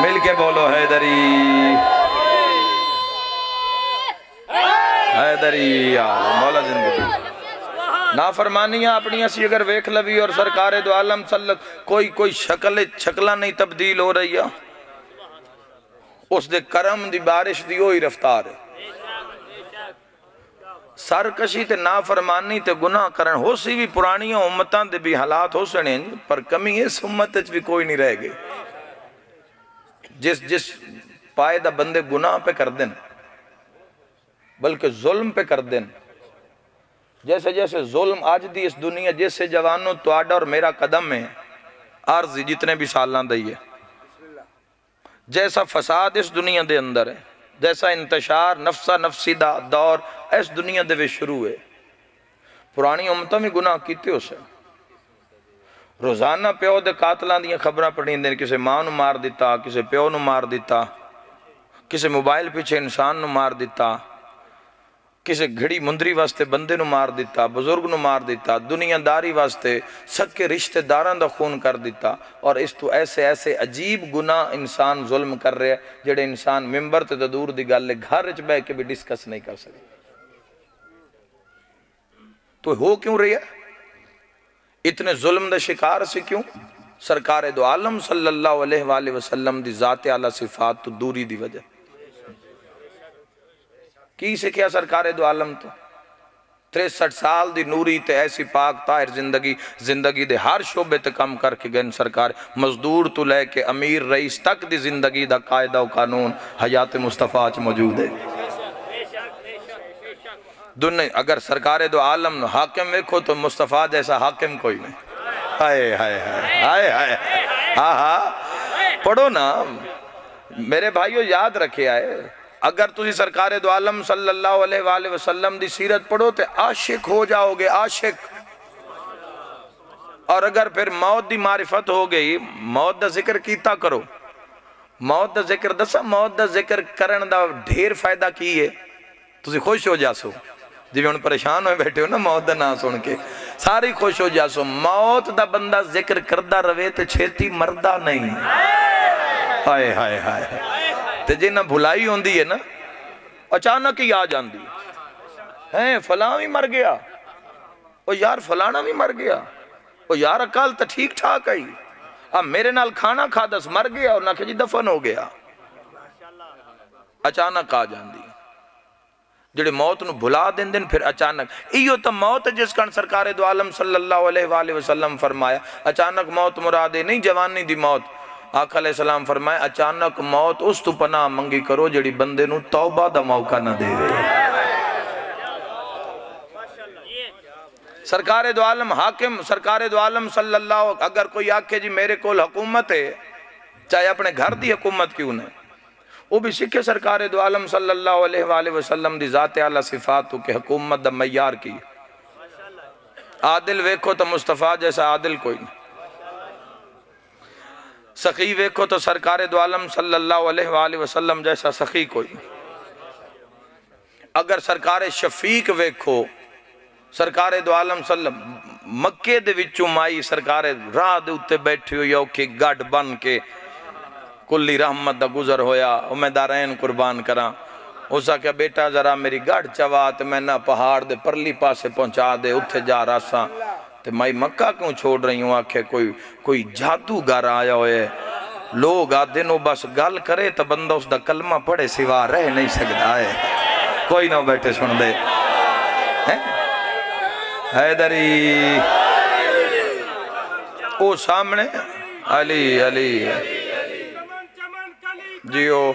مل کے بولو حیدری حیدری مولا زندگی نافرمانیاں اپنی اسی اگر ویکھ لوی اور سرکار دو عالم صلی کوئی شکلہ نہیں تبدیل ہو رہی ہے، اس دے کرم دی بارش دی ہوئی رفتار ہے۔ سرکشی تے نافرمانی تے گناہ کرن ہو سی بھی پرانیاں امتاں دے بھی حالات ہو سنے پر کمی اس امت بھی کوئی نہیں رہ گئی۔ جس پائے دا بندے گناہ پہ کر دیں بلکہ ظلم پہ کر دیں، جیسے ظلم آج دی اس دنیا جیسے جوانوں تو آڈا اور میرا قدم ہے عارضی جتنے بھی سالان دئی ہے، جیسا فساد اس دنیا دے اندر ہے، جیسا انتشار نفسا نفسی دا دور اس دنیا دے بھی شروع ہے، پرانی امتوں میں گناہ کیتے ہو سے روزانہ پیو دے قاتلان دیا خبرہ پڑھیں دیں، کسے ماں نو مار دیتا، کسے پیو نو مار دیتا، کسے موبائل پیچھے انسان نو مار دیتا، کسے گھڑی مندری واسطے بندے نو مار دیتا، بزرگ نو مار دیتا، دنیا داری واسطے سکے رشتہ داران دا خون کر دیتا، اور اس تو ایسے عجیب گناہ انسان ظلم کر رہے ہیں جڑے انسان ممبر تے دور دی گل لے گھر وچ بیٹھ کے بھی ڈسکس نہیں کر سکے۔ تو ہو کیوں رہی ہے اتنے ظلم دے شکار سے؟ کیوں؟ سرکار دو عالم صلی اللہ علیہ وآلہ وسلم دی ذات اعلیٰ صفات تو دوری دی وجہ کی سے کیا سرکار دو عالم تو 63 سال دی نوری تے ایسی پاک طاہر زندگی دے ہر شعبے تے کم کر کے گئن سرکار، مزدور تو لے کے امیر رئیس تک دی زندگی دا قاعدہ و قانون حیات مصطفیٰ چ موجود ہے۔ دنیا اگر سرکار دو عالم حاکم ویکھو تو مصطفیٰ جیسا حاکم کوئی نہیں۔ ہائے ہائے ہائے ہائے ہاں پڑھو نا میرے بھائیو، یاد رکھے آئے اگر تسی سرکار دو عالم صلی اللہ علیہ وآلہ وسلم دی سیرت پڑھو تے عاشق ہو جاؤ گے، عاشق۔ اور اگر پھر موت دی معرفت ہو گئی، موت دا ذکر کیتا کرو، موت دا ذکر دسا، موت دا ذکر کرن دا ڈھیر فائدہ کی ہے، تسی خوش ہو جاسو جی بھی ان پریشان ہوئے بیٹھے ہو نا موت دا نام سن کے، ساری خوش ہو جاسو۔ موت دا بندہ ذکر کردہ روے تے چھیتی مردہ نہیں۔ ہائے ہائے ہائے تے جی نہ بھلائی ہوندی ہے نا اچانک ہی آ جاندی ہے، فلاں بھی مر گیا، او یار فلانا بھی مر گیا، او یار اکال تا ٹھیک ٹھاک آئی، اب میرے نال کھانا کھا دس مر گیا اور نہ کہ جی دفن ہو گیا، اچانک آ جاندی جڑے موت نو بھلا دن دن پھر اچانک ایو تا موت جس کان سرکار دو عالم صلی اللہ علیہ وآلہ وسلم فرمایا اچانک موت مرادے نہیں جوانی دی موت۔ آقا علیہ السلام فرمایا اچانک موت اس تو پناہ منگی کرو جڑی بندے نو توبہ دا موقع نہ دے رہے۔ سرکار دو عالم حاکم، سرکار دو عالم صلی اللہ، اگر کوئی آکھے جی میرے کول حکومت ہے، چاہے اپنے گھر دی حکومت کیوں نہیں، وہ بھی سکھے سرکار دو عالم صلی اللہ علیہ وآلہ وسلم دی ذات اعلیٰ صفاتوں کے حکومت دا معیار کی۔ عادل ویکھو تو مصطفیٰ جیسا عادل کوئی نہیں، سخی ویکھو تو سرکار دو عالم صلی اللہ علیہ وآلہ وسلم جیسا سخی کوئی نہیں۔ اگر سرکار شفیق ویکھو، سرکار دو عالم صلی اللہ مکے دے وچوں مائی سرکار راہ دے اتے بیٹھی ہوئی اوکے گاڑ بن کے کلی رحمت دا گزر ہویا، میں دارین قربان کراں، اسا کیا بیٹا ذرا میری گاڑ چوات میں نہ پہاڑ دے پرلی پاسے پہنچا دے، اتھے جا راساں تے مائی مکہ کیوں چھوڑ رہی ہوں؟ آکھے کوئی جادوگر آیا ہوئے، لوگ آدھے نو بس گال کرے تو بندہ اس دا کلمہ پڑھے سوا رہ نہیں سکتا ہے، کوئی نہ بیٹھے سن دے حیدری او سامنے علی علی جیو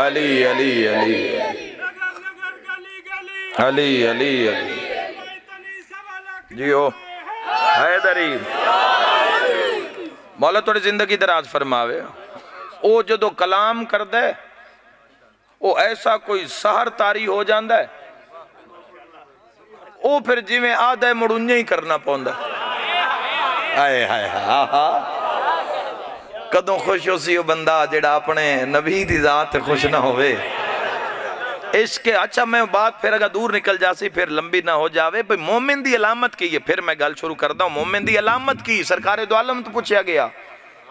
علی علی علی علی علی جیو حیدری مولا توڑی زندگی دراز فرماوے۔ او جدو کلام کر دے او ایسا کوئی سہر تاری ہو جاندہ ہے، او پھر جی میں آدھے مڑنجے ہی کرنا پوندہ آئے ہائے ہاں کدوں خوش ہو سی ہو بندہ جڑا اپنے نبی دی ذات خوش نہ ہوئے۔ اس کے اچھا میں بات پھر اگر دور نکل جاسی پھر لمبی نہ ہو جاوے، بھئی مومن دی علامت کی ہے، پھر میں گل شروع کردہ ہوں۔ مومن دی علامت کی سرکار دو عالم تو پوچھیا گیا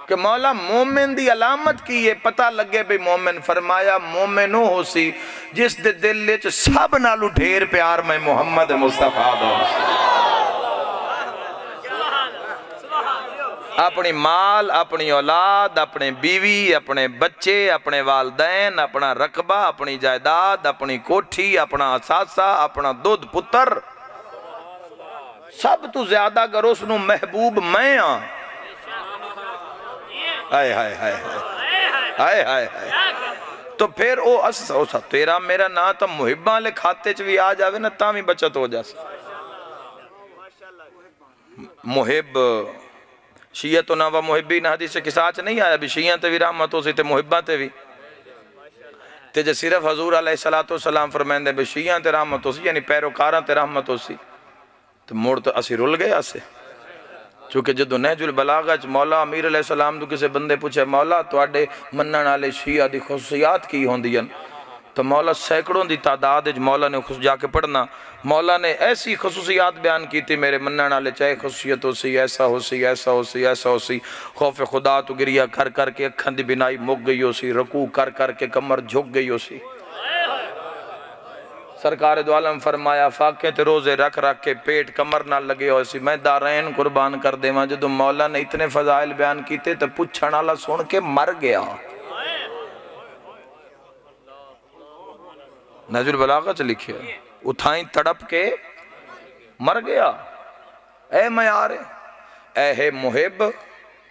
کہ مولا مومن دی علامت کی یہ پتہ لگے بھی مومن، فرمایا مومنو ہو سی جس دے دل لچ سب نالو ڈھیر پیار میں محمد مصطفیٰ دا اپنی مال، اپنی اولاد، اپنے بیوی، اپنے بچے، اپنے والدین، اپنا رقبہ، اپنی جائیداد، اپنی کوٹھی، اپنا اساسہ، اپنا دودھ پتر، سب تو زیادہ گر اس نو محبوب میں ہاں۔ ہائے ہائے ہائے ہائے ہائے ہائے، تو پھر او اسا تیرا میرا نا تا محباں لے کھاتے چوی آ جاوے نا تاں بھی بچت ہو جاسا۔ محب شیعہ تو ناوہ محبین حدیث کے ساتھ نہیں آیا بھی شیعہ تے بھی رحمت ہو سی تے محبہ تے بھی تے جے صرف حضور علیہ السلام فرمائن دے بھی شیعہ تے رحمت ہو سی یعنی پیروکاراں تے رحمت ہو سی تو موڑ تو اسی رول گئے اسے، چونکہ جدو نہج البلاغہ مولا امیر علیہ السلام تو کسے بندے پوچھے مولا تو آڈے منن والے شیعہ دی خصوصیات کی ہون دیا تو مولا سینکڑوں دی تعداد مولا نے جا کے پڑھنا، مولا نے ایسی خصوصیات بیان کی تھی میرے منن والے چاہے خصوصیت ہو سی ایسا ہو سی ایسا ہو سی ایسا ہو سی، خوف خدا تو گریہ کر کر کے اکھن دی بنائی مک گئی ہو سی، رکوع کر کر کے کمر جھک گئی ہو سی، سرکار دو عالم فرمایا فاقے تے روزے رکھ رکھ کے پیٹ کمر نہ لگے ہو سی، میں دارین قربان کر دے وہاں جدو مولا نے اتنے فضائل بیان کیتے تو پوچھن والا سن کے مر گیا۔ نہج البلاغہ چ لکھے اٹھائیں تڑپ کے مر گیا۔ اے میارے اے ہے محب،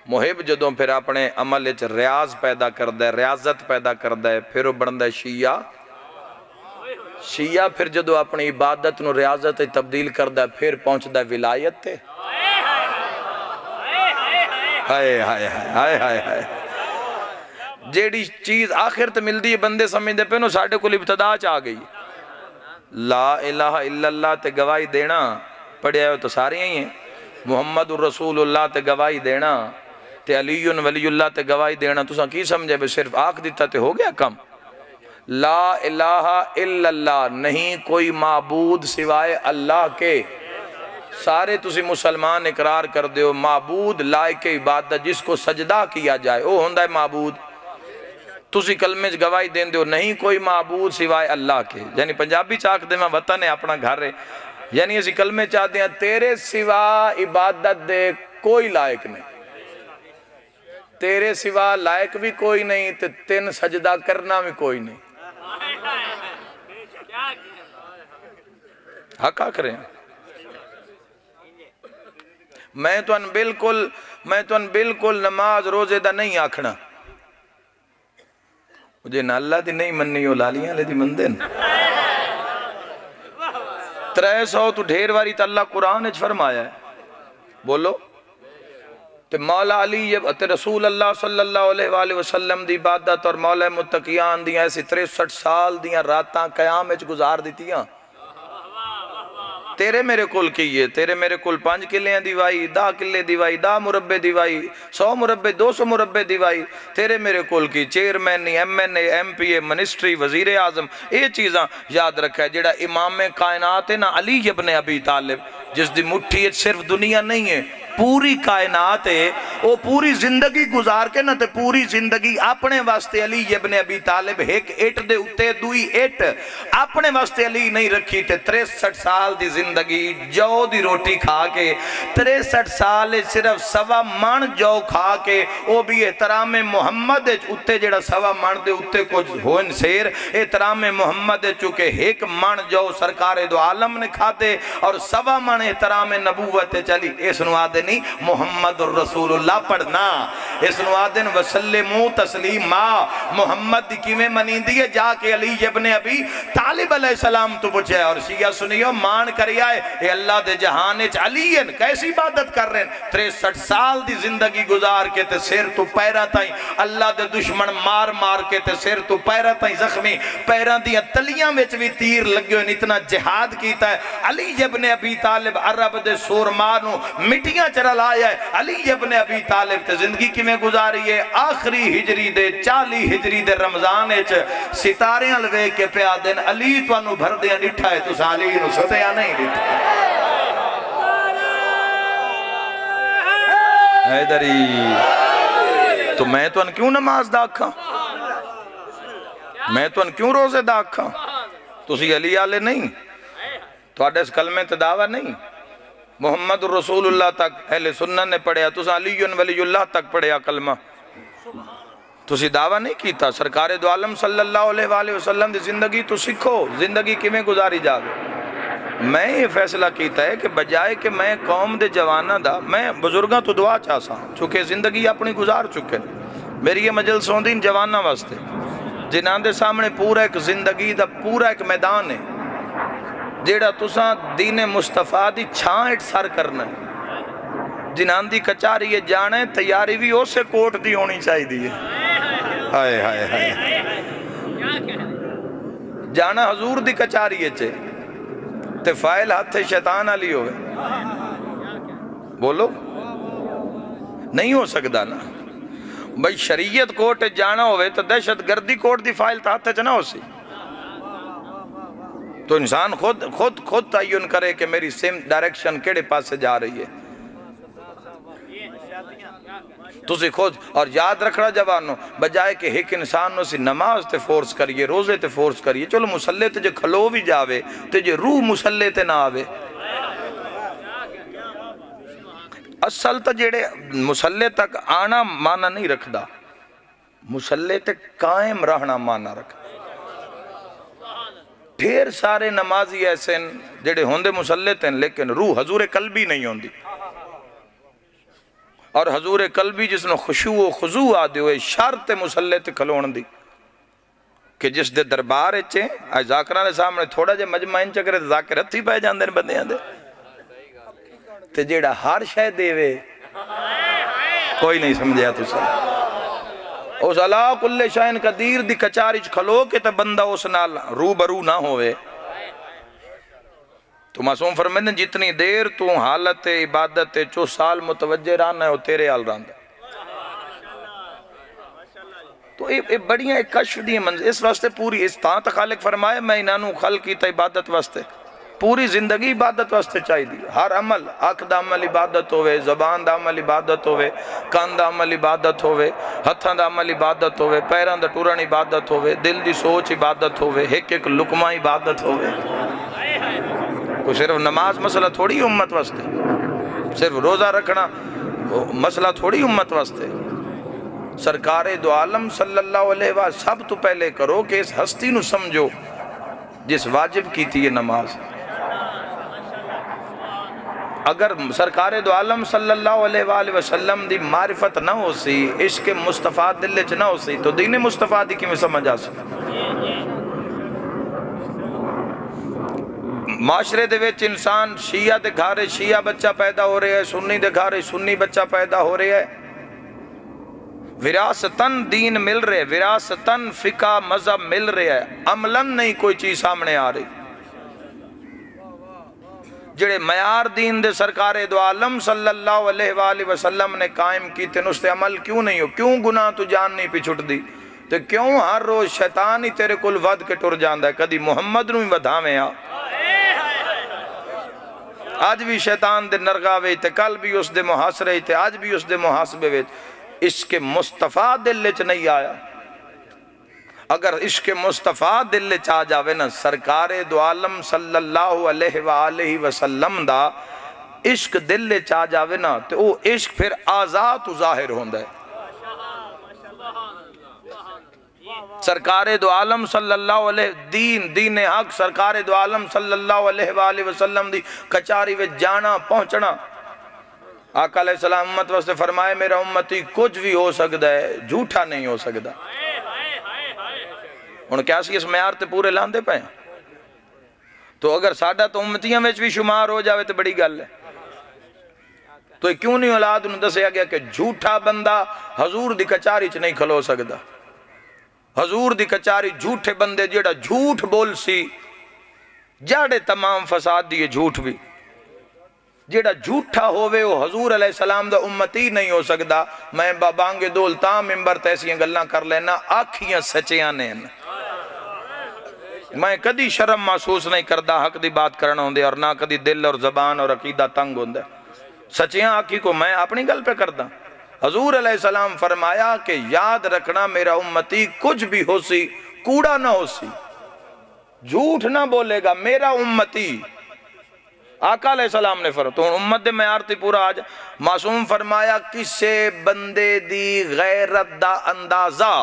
محب جدوں پھر اپنے عمل وچ ریاض پیدا کردہ ہے، ریاضت پیدا کردہ ہے، پھر وہ بندہ شیعہ، شیعہ پھر جدو اپنی عبادت نو ریاضت تبدیل کردہ ہے پھر پہنچدہ ہے ولایت تے۔ ہائے ہائے ہائے ہائے ہائے، جیڑی چیز آخر تے مل دی بندے سمجھ دے پہنو ساڑھے کل ابتدا چاہ گئی، لا الہ الا اللہ تے گواہی دینا پڑھے ہو تو سارے ہی ہیں، محمد الرسول اللہ تے گواہی دینا تے علی ولی اللہ تے گواہی دینا، تو ساں کی سمجھے بے صرف آنکھ دیتا تے ہو گیا کم؟ لا الہ الا اللہ، نہیں کوئی معبود سوائے اللہ کے، سارے تسی مسلمان اقرار کر دیو معبود لائق عبادت جس کو سجدہ کیا جائے وہ ہوندہ ہے معبود، تسی کلمے گواہی دین دیو نہیں کوئی معبود سوائے اللہ کے، یعنی پنجابی چاک دے میں وطن ہے اپنا گھر ہے، یعنی اسی کلمے چاہ دیا تیرے سوا عبادت دے کوئی لائق نہیں، تیرے سوا لائق بھی کوئی نہیں تے تین سجدہ کرنا بھی کوئی نہیں، حق کریں۔ میں تو ان بالکل نماز روزے دا نہیں آکھنا، مجھے نہ اللہ دی نہیں مننی ہو لالیاں لے دی مندن 300 تو ڈھیر واری تا اللہ قرآن اچھ فرمایا ہے، بولو تے مولا علی تے رسول اللہ صلی اللہ علیہ وآلہ وسلم دی عبادت اور مولا متقیان دیاں ایسی 63 سال دیاں راتاں قیام اچھ گزار دیتیاں، تیرے میرے کل کیے، تیرے میرے کل 5 کلے دیوائی، 10 کلے دیوائی، 10 مربع دیوائی، 100 مربع 200 مربع دیوائی، تیرے میرے کل کی chairman M N A M P A ministry وزیر اعظم، یہ چیزاں یاد رکھا ہے جڑا امام کائنات ہے نا علی ابن ابی طالب جس دی مٹھی صرف دنیا نہیں ہے پوری کائنات ہے، وہ پوری زندگی گزار کے نا تے پوری زندگی اپنے واسطے علی ابن ابی طالب ایک ایٹ دے اتے دوئی ایٹ اپنے واسطے علی نہیں رکھی تے 63 سال دی زندگی جو دی روٹی کھا کے 63 سال صرف سوا من جو کھا کے وہ بھی احترام محمد اتے جڑا سوا من دے اتے کچھ ہوئن سیر احترام محمد چونکہ ایک من جو سرکار دو عالم نے کھاتے اور سوا من احترام نبوت چلی اس نوادے نہیں محمد الرسول اللہ پڑھنا اس نوادن وسلمو تسلیمہ محمد کی میں منی دیئے جا کے علی ابن ابی طالب علیہ السلام تو پوچھے اور شیعہ سنیو مان کری آئے اے اللہ دے جہانچ علیین کیسی عبادت کر رہے ہیں 63 سال دی زندگی گزار کے تے سیر تو پیرہ تائیں اللہ دے دشمن مار مار کے تے سیر تو پیرہ تائیں زخمی پیرہ دیا تلیاں میں بھی تیر لگے ہوئے اتنا جہاد کیتا ہے علی ابن ابی طالب عرب دے سور مارنو مٹیاں چرا لایا ہے علی ابن ابی طالب تے زندگی کی میں گزاری ہے آخری ہجری دے 40 ہجری دے رمضان ستارے الوے کے پیا دن علی تو انو بھر دیا ڈٹھا ہے تو سالی نو ستیا نہیں ڈٹھا حیدری تو میں تو ان کیوں نماز دا آکھاں، میں تو ان کیوں روزے دا آکھاں؟ تسی علی آلے نہیں، تو آڈے اس کلمے تے دعویٰ نہیں، محمد رسول اللہ تک اہل سنت نے پڑھیا، تسا علی ولی اللہ تک پڑھیا کلمہ، تسی دعویٰ نہیں کیتا۔ سرکار دو عالم صلی اللہ علیہ وآلہ وسلم دی زندگی تو سکھو، زندگی کیویں گزاری جاوے۔ میں یہ فیصلہ کیتا ہے کہ بجائے کہ میں قوم دے جوانہ دا، میں بزرگاں تو دعا چاہساں چونکہ زندگی اپنی گزار چکے، میری یہ مجلس ہوندین جوانہ واسطے جنہاں دے سامنے پورا ایک زندگی دا پورا ایک میدان ہے جیڑا تساں دین مصطفیٰ دی چھانٹ سر کرنا ہے، جنہاں دی کچاری یہ جانے تیاری بھی اسے کوٹ دی ہونی چاہی دی ہے، ہائے ہائے ہائے جانا حضور دی کچاری ہے چھے تے فائل ہاتھے شیطان علی ہوئے، بولو نہیں ہو سکتا نا بھئی شریعت کوٹ جانا ہوئے تو دہشت گردی کوٹ دی فائل تا ہاتھے چنا ہو سی، تو انسان خود تعین کرے کہ میری سم ڈائریکشن کیڑے پاس سے جا رہی ہے، تسی خود اور یاد رکھنا جوانوں بجائے کہ ایک انسان نو سی نماز تے فورس کریے، روزے تے فورس کریے، چلو مسلح تے جے کھلو بھی جاوے تے جے روح مسلح تے نہ آوے، اصل تا جیڑے مسلح تک آنا مانا نہیں رکھدا، مسلح تے قائم رہنا مانا رکھدا۔ ڈھیر سارے نمازی ایسے جیڑے ہوندے مسلح تے لیکن روح حضور قلبی نہیں ہوندی، اور حضور قلبی جس نے خشوع و خضوع آدھے ہوئے شرط مسلح تے کھلون دی کہ جس دے دربار اچھے آج ذاکران سامنے تھوڑا جے مجمعین چکرے ذاکر ہتھی پہ جاندے بندے آندے تے جیڑا ہر شے دے وے کوئی نہیں سمجھیا تو سا اس اللہ کل شاہن قدیر دی کچاریچ کھلو کے تے بندہ اس نال رو برو نہ ہوئے، تو معصوم فرمیندن جتنی دیر تو حالت عبادت چو سال متوجہ رہنا ہے وہ تیرے حال رہنا ہے، تو یہ بڑیاں ایک کشف دی منزل اس واسطے پوری اس طاعت خالق فرمائے میں انہوں خلق کی تا عبادت واسطے پوری زندگی عبادت واسطے چاہی دی، ہر عمل آنکھ دا عمل عبادت ہوئے، زبان دا عمل عبادت ہوئے، کان دا عمل عبادت ہوئے، ہتھاں دا عمل عبادت ہوئے، پیران دا ٹورن عبادت ہوئے، دل دی سوچ عبادت ہوئے، ایک ایک لقمہ عبادت ہوئے۔ کوئی صرف نماز مسئلہ تھوڑی امت واسطے، صرف روزہ رکھنا مسئلہ تھوڑی امت واسطے، سرکار دو عالم صلی اللہ علیہ وآلہ سب تو پہلے کرو کہ اس ہستی نو سمجھو جس واجب کی تھی یہ نماز۔ اگر سرکار دو عالم صلی اللہ علیہ وآلہ وسلم دی معرفت نہ ہو سی، عشق مصطفیٰ دل چ نہ ہو سی تو دین مصطفیٰ دی کی میں سمجھ آ سی۔ معاشرے دے ویچ انسان شیعہ دے گھارے شیعہ بچہ پیدا ہو رہے ہے، سنی دے گھارے سنی بچہ پیدا ہو رہے ہے، وراثتاً دین مل رہے، وراثتاً فقہ مذہب مل رہے ہے، عملاً نہیں کوئی چیز سامنے آ رہی۔ جڑے معیار دین دے سرکار دو عالم صلی اللہ علیہ وآلہ وسلم نے قائم کی تے نستے عمل کیوں نہیں ہو، کیوں گناہ تو جان نہیں پی چھٹ دی، تے کیوں ہر روز شیطان ہی تیرے کل ود کے ٹر جاندہ ہے، کدی محمد نو ہی ودھاویں آ، آج بھی شیطان دے نرگاوے تے کل بھی اس دے محاصرے تے آج بھی اس دے محاسبے ویچ، عشق مصطفیٰ دل چ نہیں آیا۔ اگر عشق مصطفیٰ دل چ آ جاوے نا سرکار دو عالم صلی اللہ علیہ وآلہ وسلم دا عشق دل چ آ جاوے نا تو وہ عشق پھر آزاد ظاہر ہوندہ ہے۔ سرکار دو عالم صلی اللہ علیہ دین حق سرکار دو عالم صلی اللہ علیہ وآلہ وسلم دی کچاری وچ جانا پہنچنا، آقا علیہ السلام امت واسطے فرمائے میرا امتی کچھ بھی ہو سکتا ہے جھوٹا نہیں ہو سکتا۔ ان کیا سی اس معیار تے پورے لاندے پہ تو اگر ساڈا تو امتیاں میں بھی شمار ہو جاوے تو بڑی گل ہے، تو کیوں نہیں اولاد انہوں دسیا گیا کہ جھوٹا بندہ حضور دی کچاری چ نہیں کھلو سکتا، حضور دی کچاری جھوٹے بندے جیڑا جھوٹ بول سی جاڑے تمام فساد دیئے جھوٹ بھی، جیڑا جھوٹا ہوئے وہ حضور علیہ السلام دا امتی نہیں ہو سکتا۔ میں بابانگے دولتاں ممبر تیسیاں گلنا کر لینا آکھیاں سچیاں نین، میں کدی شرم محسوس نہیں کردہ حق دی بات کرنا ہوندے اور نہ کدی دل اور زبان اور عقیدہ تنگ ہوندے، سچیاں آکھی کو میں اپنی گل پہ کردہ، حضور علیہ السلام فرمایا کہ یاد رکھنا میرا امتی کچھ بھی ہو سی کوڑا نہ ہو سی، جھوٹ نہ بولے گا میرا امتی۔ آقا علیہ السلام نے فرمایا تو امت دے معیار تے پورا آج معصوم فرمایا کسے بندے دی غیرت دا اندازہ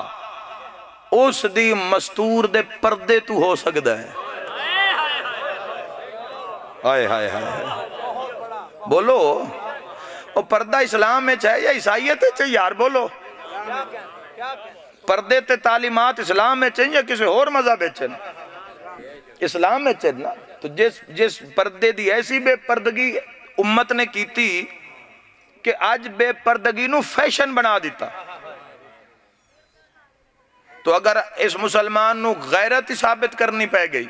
اس دی مستور دے پردے تو ہو سکتا ہے۔ ہائے ہائے ہائے بولو وہ پردہ اسلام میں چاہے یا عیسائیت ہے چاہے یار بولو، پردے تے تعلیمات اسلام میں چاہیے یا کسی اور مذہب ہے اسلام میں چاہیے نا۔ تو جس پردے دی ایسی بے پردگی امت نے کی تھی کہ آج بے پردگی نو فیشن بنا دیتا، تو اگر اس مسلمان نو غیرت ہی ثابت کرنی پہ گئی،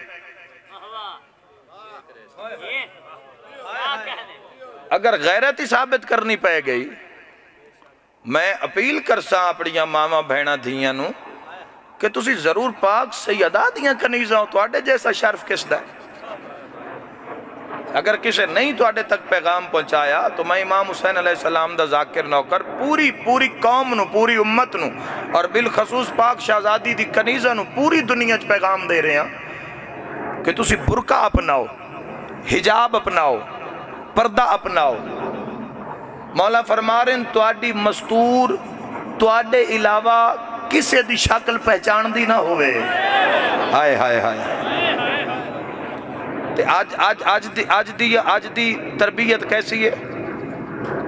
اگر غیرت ہی ثابت کرنی پہ گئی، میں اپیل کرسا اپنیاں ماما بہنا دھیاں نو کہ تسی ضرور پاک سیدہ دیاں کنیزاں ہو، تو آڈے جیسا شرف کس دا ہے؟ اگر کسے نہیں تو آڈے تک پیغام پہنچایا تو میں امام حسین علیہ السلام دا ذاکر نوکر پوری قوم نو، پوری امت نو اور بالخصوص پاک شہزادی دی کنیزاں نو پوری دنیا چ پیغام دے رہے ہیں کہ تسی برقع اپناؤ، حجاب اپناؤ، پردہ اپناؤ۔ مولا فرما رہے ہیں تو آڈی مستور تو آڈے علاوہ کسے دی شکل پہچان دی نہ ہوئے۔ ہائے ہائے ہائے آج دی تربیت کیسی ہے؟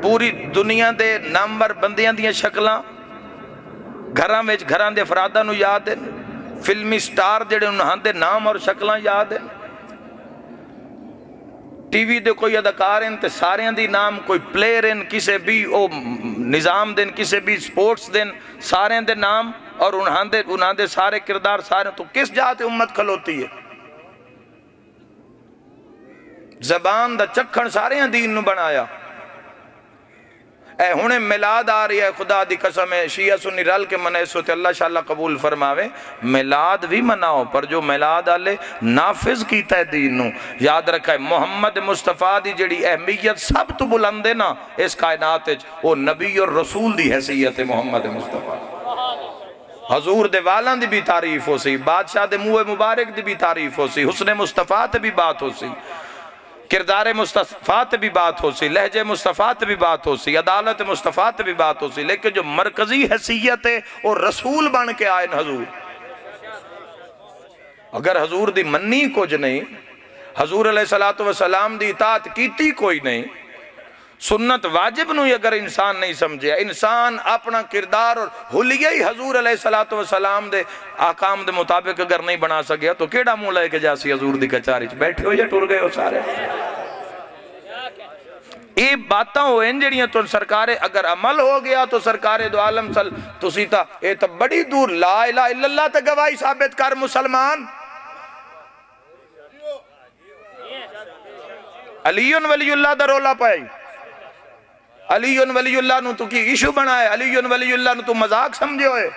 پوری دنیا دے نامور بندیاں دیاں شکلاں گھراں دے افراداں نو یاد ہیں، فلمی سٹار جڑے انہاں دے نام اور شکلاں یاد ہیں، ٹی وی دے کوئی اداکار ہیں تے سارے دی نام، کوئی پلیئر ہیں کسے بھی او نظام دیں، کسے بھی سپورٹس دیں، سارے دے نام اور انہاں دے سارے کردار سارے، تو کس جاتے امت کھلوتی ہے؟ زبان دا چکھن سارے دین نو بنایا۔ اے ہونے میلاد آ رہی ہے، خدا دی قسم ہے شیعہ سنی رل کے منع سو تے اللہ شاءاللہ قبول فرماوے، میلاد بھی مناؤ پر جو میلاد آلے نافذ کیتا ہے دین نو، یاد رکھا ہے محمد مصطفیٰ دی جڑی اہمیت سب تو بلند ہے نا اس کائنات ہے، وہ نبی اور رسول دی حیثیت ہے محمد مصطفیٰ۔ حضور دے والان دی بھی تعریف ہو سی، بادشاہ دے منہ مبارک دی بھی تعریف ہو سی، حسن مصطفیٰ تے بھی بات ہو سی، کردار مصطفیٰ تے بھی بات ہو سی، لہجے مصطفیٰ تے بھی بات ہو سی، عدالت مصطفیٰ تے بھی بات ہو سی، لیکن جو مرکزی حیثیت ہے وہ رسول بن کے آئے حضور۔ اگر حضور دی منی کچھ نہیں، حضور علیہ السلام دی اطاعت کیتی کوئی نہیں، سنت واجب نو اگر انسان نہیں سمجھے، انسان اپنا کردار اور حلیہ ہی حضور علیہ السلام دے آقام دے مطابق اگر نہیں بنا سکیا تو کیڑا منہ لے کے جاسی حضور دی کچاری چ بیٹھے ہو یا ٹر گئے ہو سارے؟ یہ باتاں ہوئے ہیں جڑیاں تو سرکار اگر عمل ہو گیا تو سرکار دو عالم صل تو سیتا اے تا بڑی دور لا الہ الا اللہ تے گواہی ثابت کر مسلمان۔ علی ولی اللہ دا رولا پائی، علی ولی اللہ نو تو کی ایشو بنائے، علی ولی اللہ نو تو مذاق سمجھے ہوئے۔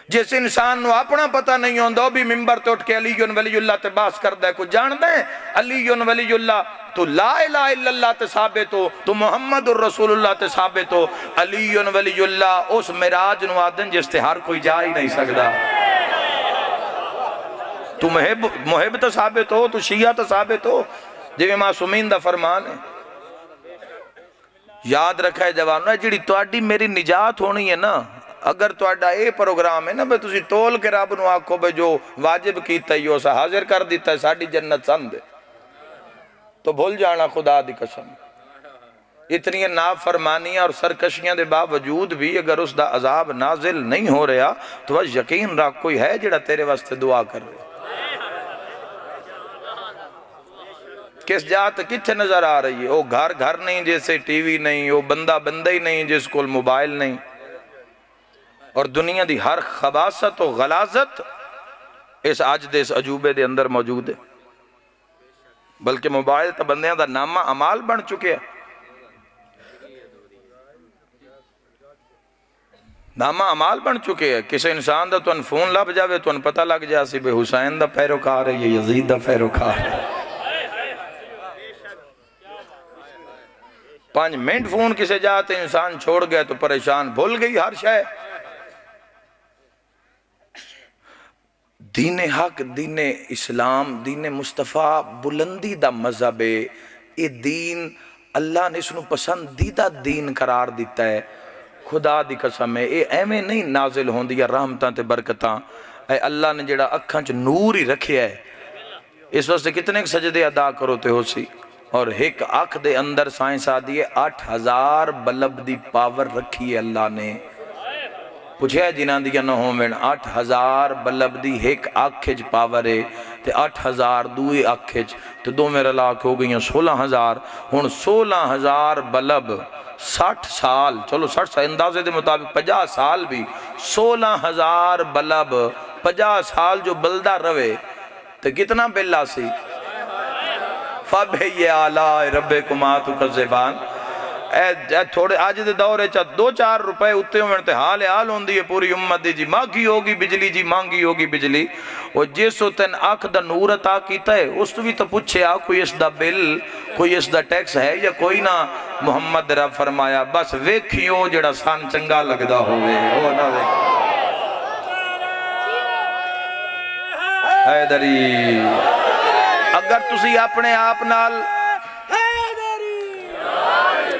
جس انسان نو اپنا پتہ نہیں ہوندہ بھی ممبر تو اٹھ کے علی ولی اللہ تے باس کر دے کو جان دیں علی ولی اللہ تو لا الہ الا اللہ تے ثابت ہو، تو محمد الرسول اللہ تے ثابت ہو، علی ولی اللہ اس معراج نو آدن جس تے ہر کوئی جا ہی نہیں سکدا۔ تو محب تو ثابت ہو، تو شیعہ تو ثابت ہو، جو معصومین دا فرمان ہے۔ یاد رکھا ہے جوانو، جڑی تواڈی میری نجات ہونی ہے نا، اگر تواڈا اے پروگرام ہے نا بے تسی تول کے رب نو آکھو بے جو واجب کیتا ہی اسا حاضر کر دیتا ہے ساڑی جنت سند ہے، تو بھول جانا خدا دی قسم۔ اتنی نافرمانیاں اور سرکشیاں دے باوجود بھی اگر اس دا عذاب نازل نہیں ہو رہا تو بس یقین رکھ کوئی ہے جڑا تیرے واسطے دعا کر رہے۔ کس جات کتھے نظر آ رہی ہے؟ وہ گھر نہیں جیسے ٹی وی نہیں، وہ بندہ ہی نہیں جس کو موبائل نہیں، اور دنیا دی ہر خباثت و غلاظت اس آج دے اس عجوبے دے اندر موجود ہے۔ بلکہ موبائل تا بندیاں دا نامہ عمال بن چکے ہیں، نامہ عمال بن چکے ہیں۔ کسی انسان دا تو ان فون لب جاوے تو ان پتہ لگ جاسی بے حسین دا پیروکار ہے یا یزید دا پیروکار ہے۔ 5 منٹ فون کسے جاتے انسان چھوڑ گیا تو پریشان، بھول گئی ہر شے۔ دین حق، دین اسلام، دین مصطفیٰ بلندی دا مذہب ہے۔ یہ دین اللہ نے اس نو پسندیدہ دین قرار دیتا ہے۔ خدا دی قسم ہے یہ ایویں نہیں نازل ہوندی یا رحمتاں تے برکتاں، اے اللہ نے جڑا اکھاں چ نور ہی رکھیا ہے، اس واسطے کتنے سجدے ادا کرو تے ہو سی۔ اور ایک اکھ دے اندر سائنس آدھی ہے 8000 بلب دی پاور رکھی ہے اللہ نے۔ پوچھے جنہاں دیا نہ ہومن 8000 بلب دی ایک اکھج پاور ہے تے 8000 دوئی اکھج تے دو میرا لاکھ ہو گئیں 16000۔ ہن 16000 بلب 60 سال، چلو 60 سال اندازے دے مطابق 50 سال بھی 16000 بلب 50 سال جو بلدہ روے تو کتنا بل آسی؟ فَبِّهِ آلَاءِ رَبِّكُمَا تُكَذِّبَانِ۔ اے تھوڑے آج دے دورے چاہ 2-4 روپے اتے ہوئے تے حال ہوندی ہے پوری امت دی جی مانگی ہوگی بجلی، جی مانگی ہوگی بجلی۔ اور جیسو تین آنکھ دا نور عطا کیتا ہے اس تو بھی تو پوچھے کوئی اس دا بل، کوئی اس دا ٹیکس ہے یا کوئی نہ؟ محمد رب فرمایا بس ویکھیو جڑا سان چنگا لگدا ہوئے او نہ ویکھیو۔ حیدری اگر تسی اپنے آپ نال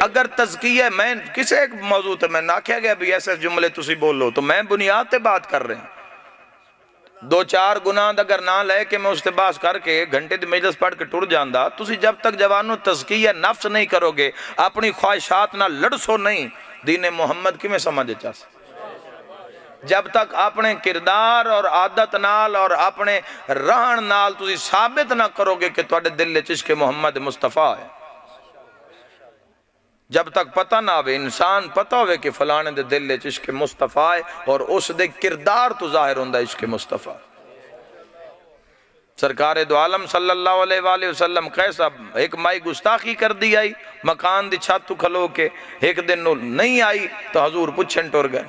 اگر تزکیہ، میں کسے ایک موضوع تے میں نہ کیا گیا بھی ایسے جملے تسی بولو تو میں بنیاد تے بات کر رہے ہیں۔ 2-4 گناہ اگر نہ لے کہ میں اس تے باس کر کے گھنٹے دی مجلس پڑھ کے ٹر جاندہ، تسی جب تک جوانوں تزکیہ نفس نہیں کرو گے، اپنی خواہشات نہ لڑسو نہیں، دین محمد کی میں سمجھے چاہتا۔ جب تک اپنے کردار اور عادت نال اور اپنے رہن نال تسی ثابت نہ کرو گے کہ تواڈے دل عشق محمد مصطفیٰ ہے، جب تک پتہ نہ ہوئے انسان پتہ ہوئے کہ فلانے دے دل عشق مصطفیٰ ہے اور اس دے کردار تو ظاہر ہوندہ عشق مصطفیٰ۔ سرکار دو عالم صلی اللہ علیہ وآلہ وسلم کیسا ایک مائی گستاخی کر دی آئی مکان دی چھت تو کھلو کے، ایک دن نہیں آئی تو حضور پچھن ٹور گئے،